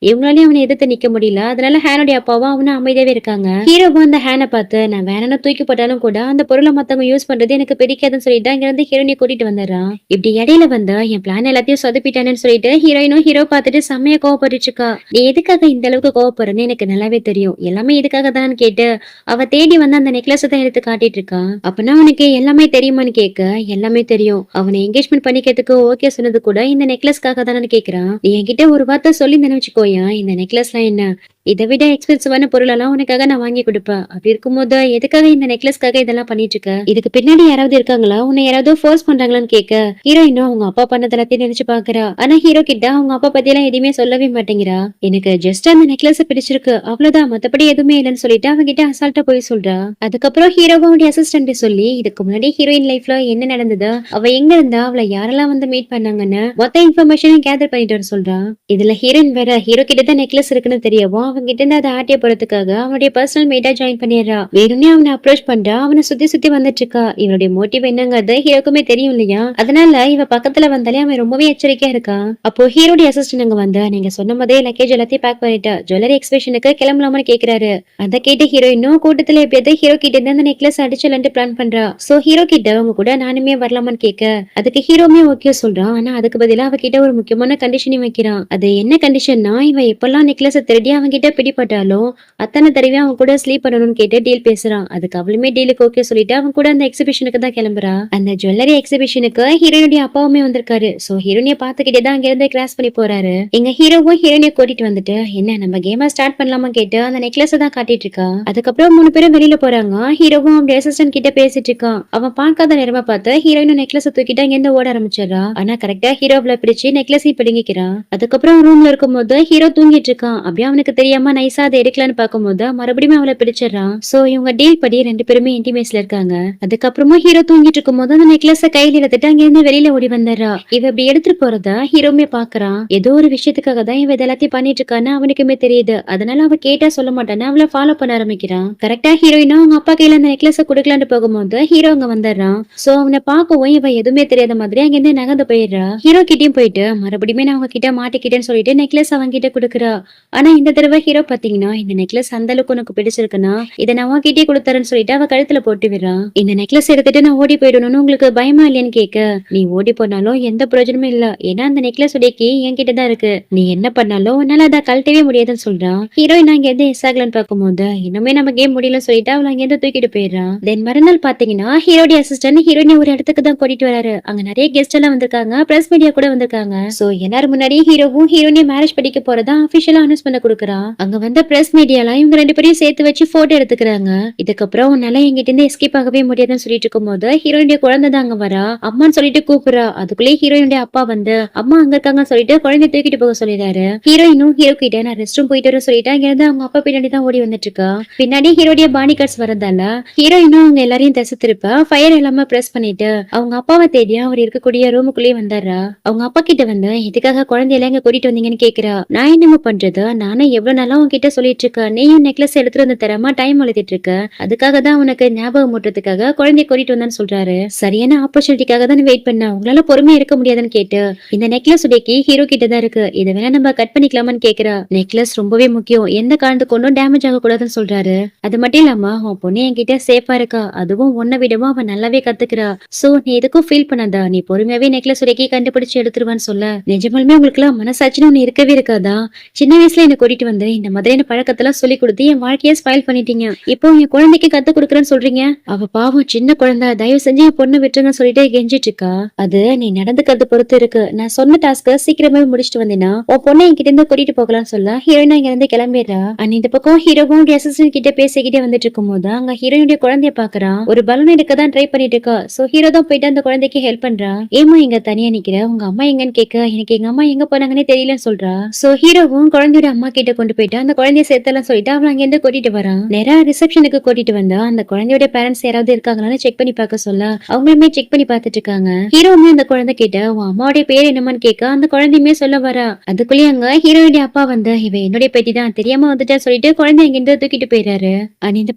இவங்களாலையும் அவனை எதிர்த்து நிக்க முடியல. அதனால ஹேனோடைய அப்பாவும் அவனும் அமைதியாவே இருக்காங்க. ஹீரோவும் அந்த ஹேனை பார்த்து நான் வேணும்னு தூக்கி போட்டாலும் கூட அந்த பொருளை மத்தவங்க யூஸ் பண்றது எனக்கு பிடிக்காதுன்னு சொல்லிட்டு அங்க இருந்து ஹீரோயினை கூட்டிட்டு வந்துடுறான். இப்படி இடையில வந்து என் பிளான் எல்லாத்தையும் சொதப்பிட்டானு சொல்லிட்டு ஹீரோயினும் ஹீரோ பார்த்துட்டு செம்மையா கோவப்பட்டு இருக்கா. நீ எதுக்காக இந்த அளவுக்கு கோவப்படுறன்னு எனக்கு நல்லாவே தெரியும், எல்லாமே இதுக்காக தான் கேட்டு அவ தேடி வந்து அந்த நெக்லஸ் தான் எடுத்து காட்டிட்டு இருக்கான். அப்பனா உனக்கு எல்லாமே தெரியுமான்னு கேட்க எல்லாமே தெரியும், அவனை என்கேஜ்மெண்ட் பண்ணிக்கிறதுக்கு ஓகே சொன்னது கூட இந்த நெக்லஸ்க்காக தானு கேக்குறான். நீ என்கிட்ட ஒரு வார்த்தை சொல்லி நினைச்சுக்கோயா, இந்த நெக்லஸ்லாம் என்ன இதை விட எக்ஸ்பென்சிவான பொருளெல்லாம் உனக்காக நான் வாங்கி கொடுப்பேன். அப்படி இருக்கும்போது எதுக்காக இந்த நெக்லஸ்க்காக இதெல்லாம் பண்ணிட்டு இருக்க, இதுக்கு பின்னாடி யாராவது இருக்காங்களா, உன்னை யாராவது ஃபோர்ஸ் பண்றாங்களான்னு கேட்க ஹீரோயினும் அவங்க அப்பா பண்ணது எல்லாத்தையும் நினைச்சு பாக்குறா. ஆனா ஹீரோ கிட்ட அவங்க அப்பா பத்தி எல்லாம் எதுவுமே சொல்லவே மாட்டேங்கிறா. எனக்கு ஜஸ்ட் அந்த நெக்லஸ் பிடிச்சிருக்கு அவ்வளவுதான், மத்தபடி எதுவுமே இல்லைன்னு சொல்லிட்டு அவங்க கிட்ட அசால்ட்டா போய் சொல்றா. அதுக்கப்புறம் ஹீரோவும் அவனுடைய அசிஸ்டன்ட் சொல்லி இதுக்கு முன்னாடி ஹீரோயின் லைஃப்ல என்ன நடந்தது, அவ எங்க இருந்தா, அவளை யாரெல்லாம் வந்து மீட் பண்ணாங்கன்னு மொத்த இன்ஃபர்மேஷனையும் கேதர் பண்ணிட்டு வர சொல்றா. இதுல ஹீரோயின் வேற ஹீரோ கிட்ட தான் நெக்லஸ் இருக்குன்னு தெரியவும் அவங்க கிட்ட இருந்து அதை ஆட்டிய போறதுக்காக அவனுடைய பர்சனல் மேட்டா ஜாயின் பண்ணிடுறா. வேணும்னே அவனை அப்ரோச் பண்றா. அவனை சுத்தி சுத்தி வந்துட்டு இருக்கா. இவனுடைய மோட்டிவ் என்னங்கிறது ஹீரோக்குமே தெரியும் இல்லையா, அதனால இவ பக்கத்துல வந்தாலே அவன் ரொம்பவே எச்சரிக்கையா இருக்கான். அப்போ ஹீரோடைய அசிஸ்டன்ட் அங்க வந்து நீங்க சொன்ன மாதிரியே லக்கேஜ் எல்லாத்தையும் பேக் பண்ணிட்டா, ஜுவல்லரி எக்ஸிபிஷனுக்கு கிளம்பலாமான்னு கேக்குறாரு. அதை கேட்டு ஹீரோயினும் கூட்டத்துல எப்படியாவது ஹீரோ கிட்ட இருந்து அந்த நெக்லஸ் அடிச்சலான்ட்டு பிளான் பண்றா. சோ ஹீரோ கிட்ட அவங்க கூட நானுமே வரலாமான்னு கேட்க அதுக்கு ஹீரோமே ஓகே சொல்றான். ஆனா அதுக்கு பதிலா அவகிட்ட ஒரு முக்கியமான கண்டிஷனையும் வைக்கிறான். அது என்ன கண்டிஷன்னா, இவன் எப்பெல்லாம் நெக்லஸ் திருடி அவங்க கிட்ட பிடிப்பட்டாலும் அத்தனை தடவை அவன் கூட ஸ்லீப் பண்ணணும்னு கேட்டு டீல் பேசுறான். அதுக்கு அவளுமே டீலுக்கு ஓகே சொல்லிட்டு அவன் கூட அந்த எக்ஸிபிஷனுக்கு தான் கிளம்புறா. அந்த ஜுவல்லரி எக்ஸிபிஷனுக்கு ஹீரோனுடைய அப்பாவுமே வந்திருக்காரு. சோ ஹீரோனிய பாத்துக்கிட்டே தான் அங்க இருந்து கிராஸ் பண்ணி போறாரு. எங்க ஹீரோவும் ஹீரோனிய கூட்டிட்டு வந்துட்டு என்ன நம்ம கேமா ஸ்டார்ட் பண்ணலாமா கேட்டு அந்த நெக்லஸ் தான் காட்டிட்டு இருக்கா. அதுக்கப்புறம் 3 பேரும் வெளியில போறாங்க. ஹீரோவும் அவன் அசிஸ்டன்ட் கிட்ட பேசிட்டு இருக்கான். அவன் பார்க்காத நேரமா பார்த்து ஹீரோயினும் நெக்லஸ் தூக்கிட்டு அங்க இருந்து ஓட ஆரம்பிச்சிடறா. ஆனா கரெக்டா ஹீரோவுல பிடிச்சு நெக்லஸையும் பிடுங்கிக்கிறான். அதுக்கப்புறம் ரூம்ல இருக்கும்போது ஹீரோ தூங்கிட்டு இருக்கான். அப்படியே அவனுக்கு தெரியாம நைஸா அதை எடுக்கலான்னு பார்க்கும்போது மறுபடியும் அவளை பிடிச்சிடறான். சோ இவங்க டீல் படி 2 பேருமே இன்டிமேட்ஸ்ல இருக்காங்க. அதுக்கப்புறமா ஹீரோ தூங்கிட்டு இருக்கும் போது அந்த நெக்லஸ கையில எடுத்துட்டு அங்க இருந்து வெளியில ஓடி வந்துடுறா. இவ இப்படி எடுத்துட்டு போறதா ஹீரோமே பாக்குறான். ஏதோ ஒரு விஷயத்துக்காக தான் இவ இதெல்லாத்தையும் பண்ணிட்டு இருக்கான்னு அவனுக்குமே தெரியுது. அதனால அவ கேட்டா சொல்ல மாட்டான்னு அவளை ஃபாலோ பண்ண ஆரம்பிக்கிறான். கரெக்டா ஹீரோயினா அவங்க அப்பா கையில அந்த நெக்லஸ குடுக்கலான்னு போகும்போது ஹீரோ அங்க வந்துடுறான். சோ அவனை பார்க்கவும் இவ எதுவுமே தெரியாத மாதிரி அங்க இருந்து நகர்ந்து போயிடுறா. ஹீரோ கிட்டயும் போயிட்டு மறுபடியுமே நான் அவங்க கிட்ட மாட்டிக்கிட்டேன்னு சொல்லிட்டு நெக்லஸ் அவங்க கிட்ட குடுக்குறா. ஆனா இந்த தடவை ஹீரோ பாத்தீங்கன்னா இந்த நெக்லஸ் அந்த அளவுக்கு உனக்கு பிடிச்சிருக்குன்னா இதை நான் உன்கிட்டே கொடுத்துறேன்னு சொல்லிட்டு அவ கழுத்துல போட்டு விடுறான். இந்த நெக்லஸ் எடுத்துட்டு நான் ஓடி போயிடணும்னு உங்களுக்கு பயமா இல்லையான்னு கேட்க நீ ஓடி போனாலும் எந்த பிரயோஜனமும் இல்ல, ஏன்னா அந்த நெக்லஸ் உடைய கீ என்கிட்ட தான் இருக்கு, நீ என்ன பண்ணாலும் உன்னால அதை கழட்டவே முடியாதுன்னு சொல்றான். ஹீரோயின் அங்க இருந்து எஸ் ஆகலன்னு பார்க்கும்போது இன்னுமே நம்ம கேம் முடியலன்னு சொல்லிட்டு அவளை அங்க இருந்து தூக்கிட்டு போயிடுறான். தென் மறுநாள் பாத்தீங்கன்னா ஹீரோடைய அசிஸ்டன்ட் ஹீரோயினை ஒரு இடத்துக்கு தான் கூட்டிட்டு வராரு. அங்க நிறைய கெஸ்ட் எல்லாம் வந்திருக்காங்க, பிரஸ் மீடியா கூட வந்திருக்காங்க. சோ எல்லாரும் முன்னாடி ஹீரோவும் ஹீரோயினையும் மேரேஜ் படிக்க போறதா அபிஷியலா அனௌன்ஸ் பண்ண கொடுக்குறான். அங்க வந்த பிரஸ் மீடியாலாம் இவங்க 2 பேரையும் சேர்த்து வச்சு போட்டோ எடுத்துக்கிறாங்க. இதுக்கப்புறம் உன்னால எங்கிட்ட இருந்து எஸ்கேப் ஆகவே முடியாதுன்னு சொல்லிட்டு இருக்கும் போது ஹீரோயினுடைய குழந்தை தான் அங்க வரா. அம்மான்னு சொல்லிட்டு கூப்பிடுறா. அதுக்குள்ளே ஹீரோயினுடைய அப்பா வந்து அம்மா அங்க இருக்காங்கன்னு சொல்லிட்டு குழந்தைய தூக்கிட்டு போக சொல்லிடுறாரு. ஹீரோயினும் ஹீரோ கிட்ட நான் ரெஸ்ட் ரூம் போயிட்டு வர சொல்லிட்டு அங்க இருந்து அவங்க அப்பா பின்னாடி தான் ஓடி வந்துட்டு இருக்கா. பின்னாடி ஹீரோடைய பாடி கார்ட்ஸ் வரதால ஹீரோயினும் அவங்க எல்லாரையும் தசை திருப்ப ஃபயர் எல்லாமே பிரஸ் பண்ணிட்டு அவங்க அப்பாவை தேடி அவர் இருக்கக்கூடிய ரூமுக்குள்ளேயே வந்துடுறா. அவங்க அப்பா கிட்ட வந்து இதுக்காக குழந்தையெல்லாம் இங்க கூட்டிட்டு வந்தீங்கன்னு கேக்குறா. நான் என்னமா பண்றது, நானே எவ்வளவு நாளா உங்ககிட்ட சொல்லிட்டு இருக்கேன், நீயும் நெக்லஸ் எடுத்துட்டு வந்து தரமா டைம் எழுதிட்டு இருக்க, அதுக்காக தான் உனக்கு ஞாபகம் மூட்டுறதுக்காக குழந்தைய கூட்டிட்டு வந்தான்னு சொல்றாரு. சரியான ஆப்பர்ச்சுனிட்டிக்காக தான் வெயிட் பண்ண, உங்களால பொறுமையா இருக்க முடியாதுன்னு கேட்டு இந்த நெக்லஸ் உடைக்கி ஹீரோ கிட்ட தான் இருக்கு, இதை வேணா நம்ம கட் பண்ணிக்கலாமான்னு கேக்குறா. நெக்லஸ் ரொம்பவே முக்கியம், எந்த காரணத்துக்கு ஒன்றும் டேமேஜ் ஆக கூடாதுன்னு சொல்றாரு. அது மட்டும் இல்லாம உன் பொண்ணு என்கிட்ட சேஃபா இருக்கா, அதுவும் உன்னை விடவும் அவன் நல்லாவே கத்துக்கிறா. சோ நீ எதுக்கும் ஃபீல் பண்ணாதா, நீ பொறுமையாவே நெக்லஸ் உடைக்கி கண்டுபிடிச்சு எடுத்துருவான்னு சொல்ல நிஜமாலுமே உங்களுக்கு எல்லாம் மனசாட்சின்னு ஒண்ணு இருக்கவே இருக்காதா, சின்ன வயசுல என்ன கூட்டிட்டு வந்து இந்த மாதிரியான பழக்கத்தெல்லாம் சொல்லி கொடுத்து என் வாழ்க்கைய ஸ்பாயில் பண்ணிட்டீங்க. இப்போ என் குழந்தைக்கு கத்து கொடுக்குறேன்னு சொல்றீங்க. அவ பாவம் சின்ன குழந்தை, தயவு செஞ்சு என் பொண்ணு விட்டுருங்கன்னு சொல்லிட்டு கெஞ்சிட்டு இருக்கா. அது நீ நடந்துக்கிறது பொறுத்து இருக்கு. நான் சொன்ன டாஸ்க சீக்கிரமே முடிச்சிட்டு வந்தேன்னா உன் பொண்ணை என்கிட்ட இருந்து கூட்டிட்டு போகலாம்னு சொல்ல ஹீரோயினா இங்க இருந்து கிளம்பிடுறா. அண்ட் இந்த பக்கம் ஹீரோவும் அசிஸ்டன்ட் கிட்ட பேசிக்கிட்டே வந்துட்டு இருக்கும் போது அங்க ஹீரோயினுடைய குழந்தைய பாக்குறான். ஒரு பலூன் எடுக்க தான் ட்ரை பண்ணிட்டு இருக்கா. சோ ஹீரோ தான் போயிட்டு அந்த குழந்தைக்கு ஹெல்ப் பண்றா. ஏமா இங்க தனியா நிக்கிற, உங்க அம்மா எங்கன்னு கேட்க எனக்கு எங்க அம்மா எங்க போனாங்கன்னு தெரியலன்னு சொல்றா. சோ ஹீரோவும் குழந்தையோட அம்மா கிட்ட கொண்டு போயிட்டு அந்த குழந்தைய சேர்த்தலாம் சொல்லிட்டு அவன் அங்க இருந்து கூட்டிட்டு வரான். நேரா ரிசப்ஷனுக்கு கூட்டிட்டு வந்தா அந்த குழந்தையோட பேரண்ட்ஸ் யாராவது இருக்காங்களான்னு செக் பண்ணி பார்க்க சொல்ல அவங்களுமே செக் பண்ணி பார்த்துட்டு இருக்காங்க. ஹீரோவுமே அந்த குழந்தை கிட்ட உன் அம்மாவுடைய பேர் என்னமான்னு கேட்க அந்த குழந்தையுமே சொல்ல வரா. அதுக்குள்ளேயே அங்க ஹீரோயுடைய அப்பா வந்து இவ என்னுடைய பேட்டி தான் தெரியாம வந்துட்டா சொல்லிட்டு குழந்தை இங்க இருந்து தூக்கிட்டு போயிடாரு. அண்ட் இந்த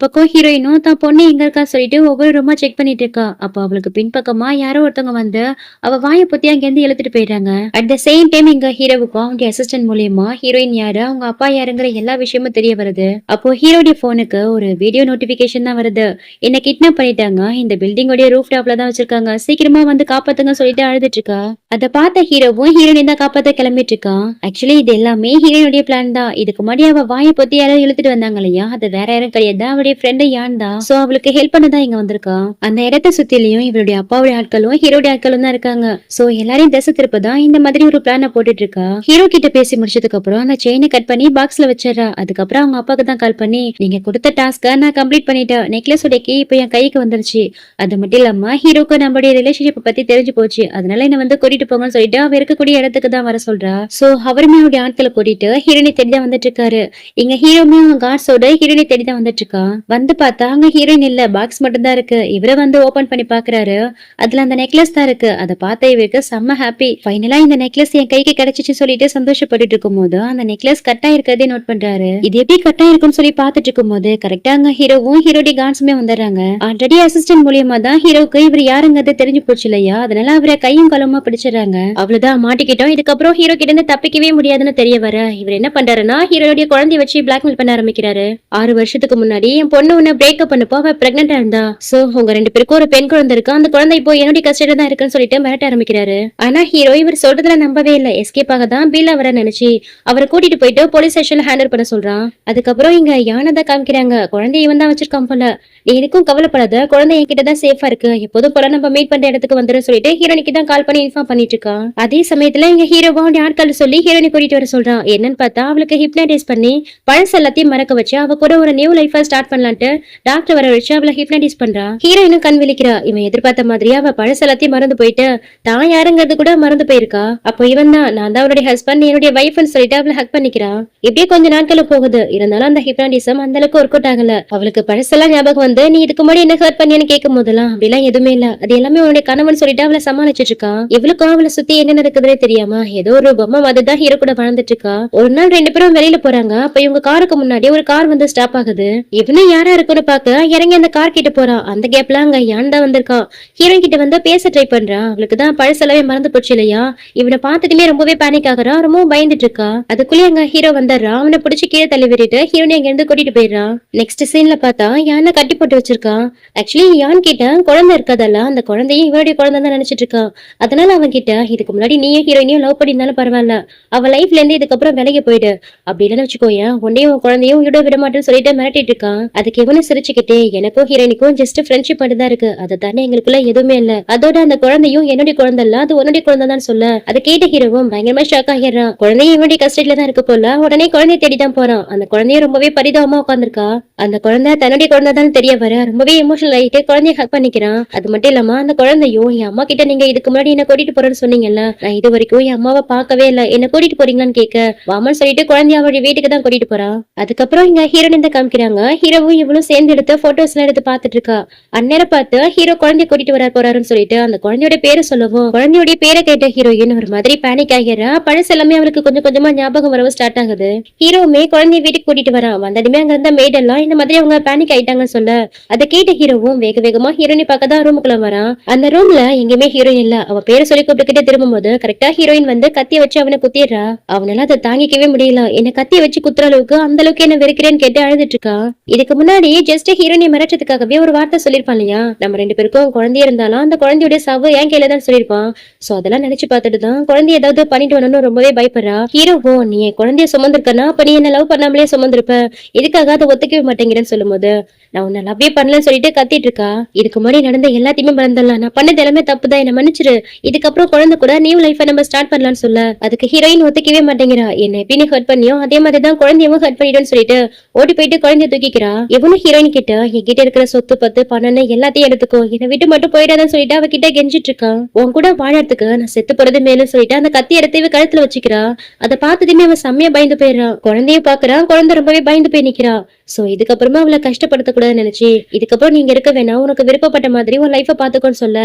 பக்கம் ஹீரோயினும் தான் பொண்ணு எங்க இருக்கா சொல்லிட்டு ஒவ்வொரு ரூமா செக் பண்ணிட்டு இருக்கா. அப்ப அவளுக்கு பின்பக்கமா யாரோ ஒருத்தவங்க வந்து அவ வாயை பத்தி அங்க இருந்து இழுத்துட்டு போயிடுறாங்க. அட் த சேம் டைம் இங்க ஹீரோவுக்கும் அவங்க அசிஸ்டன்ட் மூலியமா ஹீரோயின் யாரு, அவங்க அப்பா யாருங்கிற எல்லா விஷயமும் தெரிய வருது. அப்போ ஹீரோடைய போனுக்கு ஒரு வீடியோ நோட்டிபிகேஷன் தான் வருது. என்ன கிட்னாப் பண்ணிட்டாங்க, இந்த பில்டிங்கோட ரூஃப் டாப்ல தான் வச்சிருக்காங்க, சீக்கிரமா வந்து காப்பாத்துங்க சொல்லிட்டு அழுதுட்டு இருக்கா. அதை பார்த்த ஹீரோவும் ஹீரோயின் தான் காப்பாத்த கிளம்பிட்டு இருக்கான். ஆக்சுவலி இது எல்லாமே ஹீரோயினுடைய பிளான் தான். இதுக்கு முன்னாடி அவ வாயை பத்தி யாராவது இழுத்துட்டு வந்தாங்க இல்லையா, அது வேற யாரும் கிடையாது, அவளுடைய ஃப்ரெண்டு யான் தான். சோ அவளுக்கு ஹெல்ப் பண்ணதான் இங்க வந்திருக்கா. அந்த இடத்த சுத்திலையும் இவருடைய அப்பாவுடைய ஆட்களும் ஹீரோடைய ஆட்களும் தான் இருக்காங்க. சோ எல்லாரையும் திசை திருப்பதான் இந்த மாதிரி ஒரு பிளான போட்டுட்டு இருக்கா. ஹீரோ கிட்ட பேசி முடிச்சதுக்கு அப்புறம் அந்த செயினை கட் பண்ணி பாக்ஸ்ல வச்சிடறா. அதுக்கப்புறம் அவங்க அப்பாக்கு தான் கால் பண்ணி நீங்க கொடுத்த டாஸ்க நான் கம்ப்ளீட் பண்ணிட்டேன், நெக்லஸ் உடைக்கி இப்ப என் கைக்கு வந்துருச்சு. அது மட்டும் இல்லாம ஹீரோக்கு நம்மளுடைய ரிலேஷன்ஷிப் பத்தி தெரிஞ்சு போச்சு, அதனால என்ன வந்து கூட்டிட்டு போங்கன்னு சொல்லிட்டு அவ இருக்கக்கூடிய இடத்துக்கு தான் வர சொல்றா. சோ அவருமே அவருடைய ஆட்களை கூட்டிட்டு ஹீரோனை தேடிதான் வந்துட்டு இருக்காரு. இங்க ஹீரோமே அவங்க கார்ட்ஸோட ஹீரோனை தேடிதான் வந்துட்டு இருக்கா. வந்து பார்த்தா அங்க ஹீரோயின் இல்ல, பாக்ஸ் மட்டும் தான் இருக்கு. இவரை வந்து ஓபன் பண்ணி பாக்குறாரு. அதுல அந்த நெக்லஸ் தான் இருக்கு. அதை பார்த்த இவருக்கு செம்ம ஹாப்பி. ஃபைனலா இந்த நெக்லஸ் என் கைக்கு கிடைச்சிச்சு சொல்லிட்டு சந்தோஷப்பட்டு இருக்கும் போது அந்த நெக்லஸ் கட்டா இருக்கிறதே நோட் பண்றாரு. இது எப்படி கட்டா இருக்குன்னு சொல்லி பாத்துட்டு இருக்கும் போது கரெக்டா அங்க ஹீரோவும் ஹீரோடி கான்ஸுமே வந்துடுறாங்க. ஆல்ரெடி அசிஸ்டன்ட் மூலியமா தான் ஹீரோக்கு இவர் யாருங்கிறது தெரிஞ்சு போச்சு இல்லையா, அதனால அவரை கையும் களமா பிடிச்சிடறாங்க. அவ்வளவுதான் மாட்டிக்கிட்டோம், இதுக்கப்புறம் ஹீரோ கிட்ட இருந்து தப்பிக்கவே முடியாதுன்னு தெரிய வர இவர் என்ன பண்றாருன்னா ஹீரோடைய குழந்தைய வச்சு பிளாக்மெயில் பண்ண ஆரம்பிக்கிறாரு. 6 வருஷத்துக்கு முன்னாடி என் பொண்ணு உன்ன பிரேக்கப் பண்ணப்போ அவ பிரெக்னெண்டா இருந்தா. சோ உங்க 2 பேருக்கும் ஒரு பெண் குழந்தை இருக்கு, அந்த குழந்தை இப்போ என்னுடைய கஸ்டடியில தான் இருக்குன்னு சொல்லிட்டு மிரட்ட ஆரம்பிக்கிறாரு. ஆனா ஹீரோ இவர் சொல்றதுல நம்பவே இல்ல. எஸ்கேப் ஆக தான் பீலா வர நினைச்சு அவரை கூட்டிட்டு போயிட்டு போலீஸ் ஸ்டேஷன்ல ஹேண்டில் பண்ண சொல்றான். அதுக்கப்புறம் இங்க யானை காமிக்கிறாங்க. குழந்தை இவன் தான் வச்சிருக்கான் போல. நீ எதுக்கும் கவலைப்படாத, குழந்தை என்கிட்ட தான் சேஃபா இருக்கு, எப்போதும் போல நம்ம மீட் பண்ற இடத்துக்கு வந்துடும் சொல்லிட்டு ஹீரோனிக்கு தான் கால் பண்ணி இன்ஃபார்ம் பண்ணிட்டு இருக்கான். அதே சமயத்துல இங்க ஹீரோவா ஆட்கள் சொல்லி ஹீரோனி கூட்டிட்டு வர சொல்றான். என்னன்னு பார்த்தா அவளுக்கு ஹிப்னடைஸ் பண்ணி பழசு எல்லாத்தையும் மறக்க வச்சு அவ கூட ஒரு நியூ லைஃபா ஸ்டார்ட் பண்ணலான்ட்டு டாக்டர் வர வச்சு அவளை ஹிப்னடைஸ் பண்றா. ஹீரோயினும் கண் விழிக்கிறா. இவன் எதிர்பார்த்த மாதிரி அவ பழசு எல்லாத்தையும் மறந்து போயிட்டு தான் யாருங்கிறது கூட மறந்து போயிருக்கா. அப்போ இவன் தான் நான் தான் அவருடைய ஹஸ்பண்ட், என்னுடைய வைஃப்னு சொல்லிட்டு அவளை ஹக் பண்ணிக்கிறான். இப்படியே கொஞ்ச நாட்கள் போகுது. இருந்தாலும் அந்த ஹிப்னாட்டிசம் அந்த அளவுக்கு ஒர்க் அவுட் ஆகல. அவளுக்கு பழசெல்லாம் ஞாபகம் வந்து நீ இதுக்கு முன்னாடி என்ன ஹர்ட் பண்ணியான்னு கேட்கும் போதெல்லாம் அப்படிலாம் எதுவுமே இல்ல, அது எல்லாமே உன்னுடைய கணவன் சொல்லிட்டு அவளை சமாளிச்சிட்டு இருக்கான். இவளுக்கும் அவளை சுத்தி என்ன நடக்குதுன்னே தெரியாம ஏதோ ஒரு பொம்மை மாதிரி தான் ஹீரோ கூட வாழ்ந்துட்டு இருக்கா. ஒரு நாள் 2 பேரும் வெளியில போறாங்க. அப்ப இவங்க காருக்கு முன்னாடி ஒரு கார் வந்து ஸ்டாப் ஆகுது. இவனும் யாரா இருக்குன்னு பாக்க இறங்கி அந்த கார் கிட்ட போறான். அந்த கேப்ல அங்க யான் தான் வந்திருக்கான். ஹீரோயின் கிட்ட வந்து பேச ட்ரை பண்றான். அவளுக்கு தான் பழசெல்லாவே மறந்து போச்சு இல்லையா. இவனை பார்த்துட்டுமே ரொம்பவே பேனிக் ஆகுறா, ரொம்ப பயந்துட்டு இருக்கா. அதுக்குள்ளே அங்க ஹீரோ வந்துடுறான். அவனை பிடிச்சி கீழே தள்ளி விட்டுட்டு ஹீரோனி அங்க இருந்து கூட்டிட்டு போயிடுறான். நெக்ஸ்ட் சீன்ல பார்த்தா யானை கட்டி போட்டு வச்சிருக்கான். ஆக்சுவலி யான் கிட்ட குழந்தை இருக்கதல்ல, அந்த குழந்தையும் இவருடைய குழந்தை தான் நினைச்சிட்டு இருக்கான். அதனால அவன் கிட்ட இதுக்கு முன்னாடி நீயும் ஹீரோயினையும் லவ் பண்ணியிருந்தாலும் பரவாயில்ல, அவ லைஃப்ல இருந்து இதுக்கப்புறம் விலகி போயிடு, அப்படி இல்லைன்னு வச்சுக்கோயேன் உன்னையும் உன் குழந்தையும் விட விட மாட்டேன்னு சொல்லிட்டு மிரட்டிட்டு இருக்கான். அதுக்கு இவனும் சிரிச்சுக்கிட்டே எனக்கும் ஹீரோயினுக்கும் ஜஸ்ட் ஃப்ரெண்ட்ஷிப் மட்டும்தான் இருக்கு, அதை தானே எங்களுக்குள்ள எதுவுமே இல்ல, அதோட அந்த குழந்தையும் என்னுடைய குழந்தை இல்ல, அது உன்னுடைய குழந்தை தான் சொல்ல. அதை கேட்ட ஹீரோவும் பயங்கரமா ஷாக் ஆகிறான். குழந்தையும் இவனுடைய கஸ்டடியில தான் இருக்கு போல. உடனே குழந்தைய தேடிதான் போறான். அந்த குழந்தைய ரொம்பவே பரிதாபமா உட்காந்துருக்கா. அந்த குழந்தை தன்னுடைய குழந்தை தான் தெரிய வர ரொம்பவே எமோஷனல் ஆயிட்டு குழந்தைய ஹக் பண்ணிக்கிறான். அது மட்டும் இல்லாம அந்த குழந்தையும் என் அம்மா கிட்ட நீங்க இதுக்கு முன்னாடி என்ன கூட்டிட்டு போறேன்னு சொன்னீங்கல்ல, நான் இது வரைக்கும் என் அம்மாவை பார்க்கவே இல்ல, என்ன கூட்டிட்டு போறீங்களான்னு கேட்க வாமன்னு சொல்லிட்டு குழந்தைய அவருடைய வீட்டுக்கு தான் கூட்டிட்டு போறான். அதுக்கப்புறம் இங்க ஹீரோயின் தான் காமிக்கிறாங்க. ஹீரோவும் இவளும் சேர்ந்து எடுத்து போட்டோஸ் எல்லாம் எடுத்து பாத்துட்டு இருக்கா. அந்நேரம் பார்த்து ஹீரோ குழந்தைய கூட்டிட்டு வர போறாருன்னு சொல்லிட்டு அந்த குழந்தையோட பேரை சொல்லவும் குழந்தையோட பேரை கேட்ட ஹீரோயின் ஒரு மாதிரி பேனிக் ஆகிறா. பழசு எல்லாமே அவளுக்கு கொஞ்சம் கொஞ்சமா ஞாபகம் வரவும் ஸ்டார்ட் ஆகுது. ஹீரோவுமே குழந்தைய வீட்டுக்கு கூட்டிட்டு வரான். வந்ததுமே அங்க இருந்த மேட் எல்லாம் இந்த மாதிரி அவங்க பேனிக் ஆயிட்டாங்கன்னு சொல்ல அதை கேட்ட ஹீரோவும் வேக வேகமா ஹீரோயினை பார்க்க தான் ரூமுக்குள்ள வரான். அந்த ரூம்ல எங்கேயுமே ஹீரோயின் இல்ல. அவ பேரை சொல்லி கூப்பிட்டுக்கிட்டே திரும்பும் போது கரெக்டா ஹீரோயின் வந்து கத்திய வச்சு அவனை குத்திடுறா. அவனால அதை தாங்கிக்கவே முடியல. என்ன கத்திய வச்சு குத்துற அளவுக்கு அந்த அளவுக்கு என்ன வெறுக்கிறேன்னு கேட்டு அழுதுட்டு இருக்கா. இதுக்கு முன்னாடி ஜஸ்ட் ஹீரோயினை மிரட்டதுக்காகவே ஒரு வார்த்தை சொல்லிருப்பான் இல்லையா, நம்ம 2 பேருக்கும் குழந்தைய இருந்தாலும் அந்த குழந்தையோட சவு என் கையில தான் சொல்லிருப்பான். சோ அதெல்லாம் நினைச்சு பார்த்துட்டு தான் குழந்தைய ஏதாவது பண்ணிட்டு வரணும்னு ரொம்பவே பயப்படுறா. ஹீரோவும் நீ என் குழந்தைய சுமந்திருக்க இருக்கானா, அப்ப நீ என்ன லவ் பண்ணாமலே சுமந்திருப்ப, இதுக்காக அதை ஒத்துக்கவே மாட்டேங்கிறேன்னு சொல்லும்போது, நான் உன்னை லவ்வே பண்ணலன்னு சொல்லிட்டு கத்திட்டு இருக்கா. இதுக்கு முன்னாடி நடந்த எல்லாத்தையுமே மறந்துடலாம், நான் பண்ணது எல்லாமே தப்பு தான், என்ன மன்னிச்சிரு, இதுக்கப்புறம் குழந்தை கூட நியூ லைஃபை நம்ம ஸ்டார்ட் பண்ணலாம்னு சொல்ல, அதுக்கு ஹீரோயின் ஒத்துக்கவே மாட்டேங்கிறா. என்ன எப்படி நீ ஹர்ட் பண்ணியோ அதே மாதிரி தான் குழந்தையவும் ஹர்ட் பண்ணிடுன்னு சொல்லிட்டு ஓடி போயிட்டு குழந்தைய தூக்கிக்கிறா. இவனும் ஹீரோயின் கிட்ட என்கிட்ட இருக்கிற சொத்து பத்து பணம்னு எல்லாத்தையும் எடுத்துக்கோ, என்னை விட்டு மட்டும் போயிடாதான்னு சொல்லிட்டு அவகிட்ட கெஞ்சிட்டு இருக்கான். உன் கூட வாழறதுக்கு நான் செத்து போறது மேலும் சொல்லிட்டு அந்த கத்தி எடுத்து இவ கழுத்துல வச்சுக்கிறா. அதை பார்த்ததுமே அவன் செம்மையா பயந்து போயிடுறான். குழந்தைய பாக்குறான், குழந்தை ரொம்பவே பயந்து போய் நிக்கிறா. சோ இதுக்கப்புறமா அவளை கஷ்டப்படுத்த கூடாதுன்னு நினைச்சு, இதுக்கப்புறம் நீங்க இருக்க வேணாம், உனக்கு விருப்பப்பட்ட மாதிரி உன் லைஃப பாத்துக்கோன்னு சொல்ல,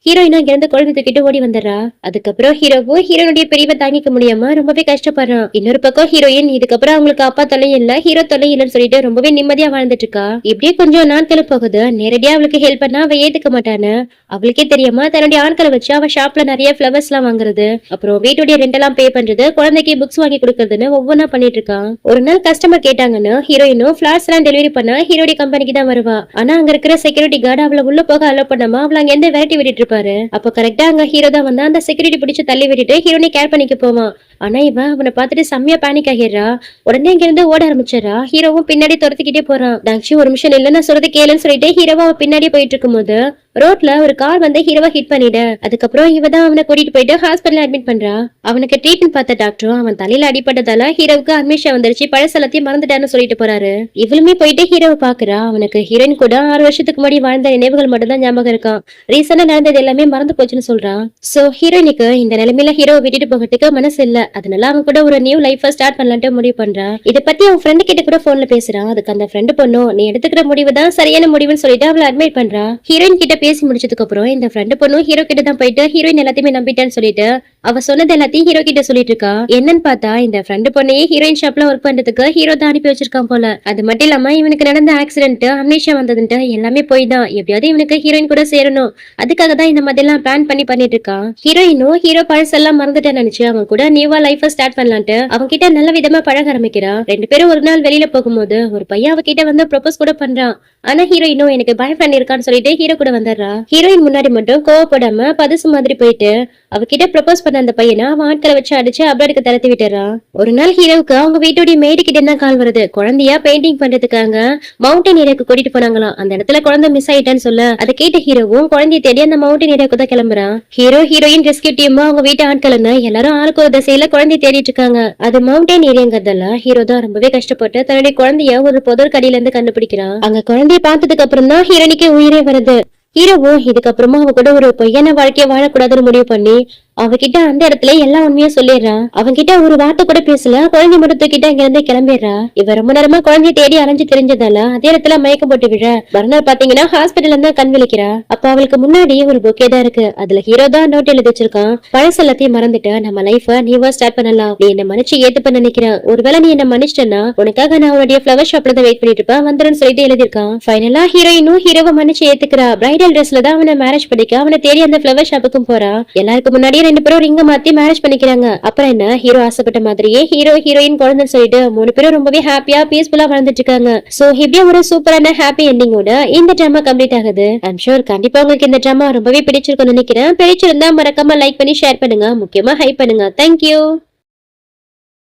ஹீரோயினா இங்க இருந்து குழந்தை தூக்கிட்டு ஓடி வந்துடுறா. அதுக்கப்புறம் ஹீரோவும் ஹீரோனுடைய பிரிவை தாங்கிக்க முடியாம ரொம்பவே கஷ்டப்படுறான். இன்னொரு பக்கம் ஹீரோயின் இதுக்கப்புறம் அவங்களுக்கு அப்பா தொல்லையும் இல்ல, ஹீரோ தொல்லையும் இல்லன்னு சொல்லிட்டு ரொம்பவே நிம்மதியா வாழ்ந்துட்டு இருக்கா. இப்படியே கொஞ்சம் நாட்கள் போகுது. நேரடியா அவளுக்கு ஹெல்ப் பண்ணா அவ ஏத்துக்க மாட்டான்னு அவளுக்கே தெரியாம தன்னுடைய ஆட்களை வச்சு அவ ஷாப்ல நிறைய பிளவர்ஸ் எல்லாம் வாங்குறது, அப்புறம் வீட்டுடைய ரெண்ட் எல்லாம் பே பண்றது, குழந்தைக்கு புக்ஸ் வாங்கி கொடுக்கறதுன்னு ஒவ்வொன்னா பண்ணிட்டு இருக்கான். ஒரு நாள் கஸ்டமர் கேட்டாங்கன்னு ஹீரோயினும் பிளாட்ஸ் எல்லாம் டெலிவரி பண்ணா ஹீரோடைய கம்பெனிக்கு தான் வருவா. ஆனா அங்க இருக்கிற செக்யூரிட்டி கார்டு அவளை உள்ள போக அலோ பண்ணாம அவளை அங்க எந்த விரட்டி விட்டுட்டு இருப்பாரு. அப்ப கரெக்டா அங்க ஹீரோ தான் வந்து அந்த செக்யூரிட்டி பிடிச்சு தள்ளி விட்டுட்டு ஹீரோனை கேர் பண்ணிக்க போவான். ஆனா இவன் அவனை பார்த்துட்டு செம்மையா பேனிக் ஆகிடுறா. உடனே இங்க இருந்து ஓட ஆரம்பிச்சிடறா. ஹீரோவும் பின்னாடி துரத்திக்கிட்டே போறான். தாக்ஷி ஒரு நிமிஷம் இல்ல, நான் சொல்றது கேளுன்னு சொல்லிட்டு ஹீரோவா அவன் பின்னாடியே போயிட்டு இருக்கும் போது ரோட்ல ஒரு கார் வந்து ஹீரோவா ஹிட் பண்ணிட. அதுக்கப்புறம் இவதான் அவனை கூட்டிட்டு போயிட்டு ஹாஸ்பிட்டல் அட்மிட் பண்றா. அவனுக்கு ட்ரீட்மெண்ட் பார்த்த டாக்டரும் அவன் தலையில அடிப்பட்டதால ஹீரோவுக்கு அட்மிஷன் வந்துருச்சு, பழசலத்தையும் மறந்துட்டான்னு சொல்லிட்டு போறாரு. இவளுமே போயிட்டு ஹீரோவை பாக்குறா. அவனுக்கு ஹீரோயின் கூட 6 வருஷத்துக்கு முன்னாடி வாழ்ந்த நினைவுகள் மட்டும் தான் ஞாபகம் இருக்கான். ரீசெண்டா நடந்தது எல்லாமே மறந்து போச்சுன்னு சொல்றான். சோ ஹீரோயினுக்கு இந்த நிலைமையில ஹீரோவை விட்டுட்டு போகிறதுக்கு மனசு இல்ல. அதனால அவன் கூட ஒரு நியூ லைஃப் ஸ்டார்ட் பண்ணலான்ட்டு முடிவு பண்றான். இத பத்தி அவன் ஃப்ரெண்டு கிட்ட கூட போன்ல பேசுறான். அதுக்கு அந்த ஃப்ரெண்டு பொண்ணும் நீ எடுத்துக்கிற முடிவு தான் சரியான முடிவுன்னு சொல்லிட்டு அவளை அட்மிட் பண்றா. ஹீரோயின் கிட்ட பேசி முடிச்சதுக்கு அப்புறம் இந்த ஃப்ரெண்டு பொண்ணும் ஹீரோ கிட்ட தான் போயிட்டு ஹீரோயின் எல்லாத்தையுமே நம்பிட்டான்னு சொல்லிட்டு அவ சொன்னது எல்லாத்தையும் ஹீரோ கிட்ட சொல்லிட்டு இருக்கா. என்னன்னு பார்த்தா இந்த ஃப்ரெண்டு பொண்ணையே ஹீரோயின் ஷாப்ல ஒர்க் பண்றதுக்கு ஹீரோ தான் அனுப்பி வச்சிருக்கான் போல. அது மட்டும் இல்லாம இவனுக்கு நடந்த ஆக்சிடென்ட், அம்னேஷியா வந்ததுன்ட்டு எல்லாமே போய் தான். எப்படியாவது இவனுக்கு ஹீரோயின் கூட சேரணும், அதுக்காக தான் இந்த மாதிரி எல்லாம் பிளான் பண்ணி பண்ணிட்டு இருக்கான். ஹீரோயினும் ஹீரோ பழசெல்லாம் மறந்துட்டேன்னு நினைச்சு அவன் கூட நியூவா லைஃப் ஸ்டார்ட் பண்ணலான்ட்டு அவங்க கிட்ட நல்ல விதமா பழக ஆரம்பிக்கிறா. 2 பேரும் ஒரு நாள் வெளியில போகும்போது ஒரு பையன் அவகிட்ட வந்து ப்ரொபோஸ் கூட பண்றான். ஆனா ஹீரோயினும் எனக்கு பாய் ஃப்ரெண்ட் இருக்கான்னு சொல்லிட்டு ஹீரோ கூட வந்துடுறா. ஹீரோயின் முன்னாடி மட்டும் கோவப்படாம பதுசு மாதிரி போயிட்டு அவகிட்ட ப்ரொபோஸ் பண்ண அந்த பையனை அவன் ஆட்களை வச்சு அடிச்சு அப்ராடுக்கு தரத்தி விட்டுறான். ஒரு நாள் ஹீரோவுக்கு அவங்க வீட்டுடைய மேடு கிட்ட தான் கால் வருது. குழந்தையா பெயிண்டிங் பண்றதுக்காக மவுண்டன் ஏரியாவுக்கு கூட்டிட்டு போனாங்களாம். அந்த இடத்துல குழந்தை மிஸ் ஆயிட்டான்னு சொல்ல அதை கேட்ட ஹீரோவும் குழந்தைய தேடி அந்த மவுண்டன் ஏரியாவுக்கு தான் கிளம்புறான். ஹீரோ ஹீரோயின் ரெஸ்கியூ டீம் அவங்க வீட்டு ஆட்கள் எல்லாரும் ஆளுக்கு ஒரு திசையில குழந்தைய தேடிட்டு இருக்காங்க. அது மவுண்டன் ஏரியாங்கிறதால ஹீரோ தான் ரொம்பவே கஷ்டப்பட்டு தன்னுடைய குழந்தைய ஒரு புதர் கடியில இருந்து கண்டுபிடிக்கிறான். அங்க குழந்தைய பார்த்ததுக்கு அப்புறம் தான் ஹீரோனிக்கு உயிரே வருது. ஹீரோவும் இதுக்கப்புறமா அவ கூட ஒரு பொய்யான வாழ்க்கைய வாழக்கூடாதுன்னு முடிவு பண்ணி அவகிட்ட அந்த இடத்துல எல்லா உண்மையும் சொல்லிடுறான். அவன்கிட்ட ஒரு வார்த்தை கூட பேசல, குழந்தை மட்டும் தூக்கிட்டு அங்க இருந்து கிளம்பிடுறா. இவ ரொம்ப நேரமா குழந்தைய தேடி அலைஞ்சு தெரிஞ்சதால அதே இடத்துல மயக்கம் போட்டு விழ மறுநாள் பாத்தீங்கன்னா ஹாஸ்பிட்டல் இருந்து கண் விழிக்கிறா. அப்ப அவளுக்கு முன்னாடி ஒரு பொக்கே தான் இருக்கு. அதுல ஹீரோ தான் நோட் எழுதி வச்சிருக்கான். பழசெல்லாத்தையும் மறந்துட்டு நம்ம லைஃப நீவா ஸ்டார்ட் பண்ணலாம், நீ என்ன மன்னிச்சு ஏத்துப்ப நினைக்கிறேன், ஒருவேளை நீ என்ன மன்னிச்சிட்டனா உனக்காக நான் உன்னுடைய ஃபிளவர் ஷாப்ல தான் வெயிட் பண்ணிட்டு இருப்பேன், வந்துருன்னு சொல்லிட்டு எழுதிருக்கான். ஃபைனலா ஹீரோயினும் ஹீரோவை மன்னிச்சு ஏத்துக்கிறா. பிரைடல் ட்ரெஸ்ல தான் அவனை மேரேஜ் பண்ணிக்க அவனை தேடி அந்த ஃபிளவர் ஷாப்புக்கும் போறா. எல்லாருக்கும் முன்னாடி 2 பேரும் ரிங்க மாத்தி மேரேஜ் பண்ணிக்கிறாங்க. அப்புறம் என்ன, ஹீரோ ஆசைப்பட்ட மாதிரியே ஹீரோ ஹீரோயின் குழந்தைன்னு சொல்லிட்டு 3 பேரும் ரொம்பவே ஹாப்பியா பீஸ்ஃபுல்லா வாழ்ந்துட்டு இருக்காங்க. சோ இப்படியே ஒரு சூப்பரான ஹாப்பி எண்டிங்கோட இந்த டிராமா கம்ப்ளீட் ஆகுது. ஐம் ஷூர் கண்டிப்பா உங்களுக்கு இந்த டிராமா ரொம்பவே பிடிச்சிருக்கும்னு நினைக்கிறேன். பிடிச்சிருந்தா மறக்காம லைக் பண்ணி ஷேர் பண்ணுங்க, முக்கியமா ஹைப் பண்ணுங்க. தேங்க்யூ.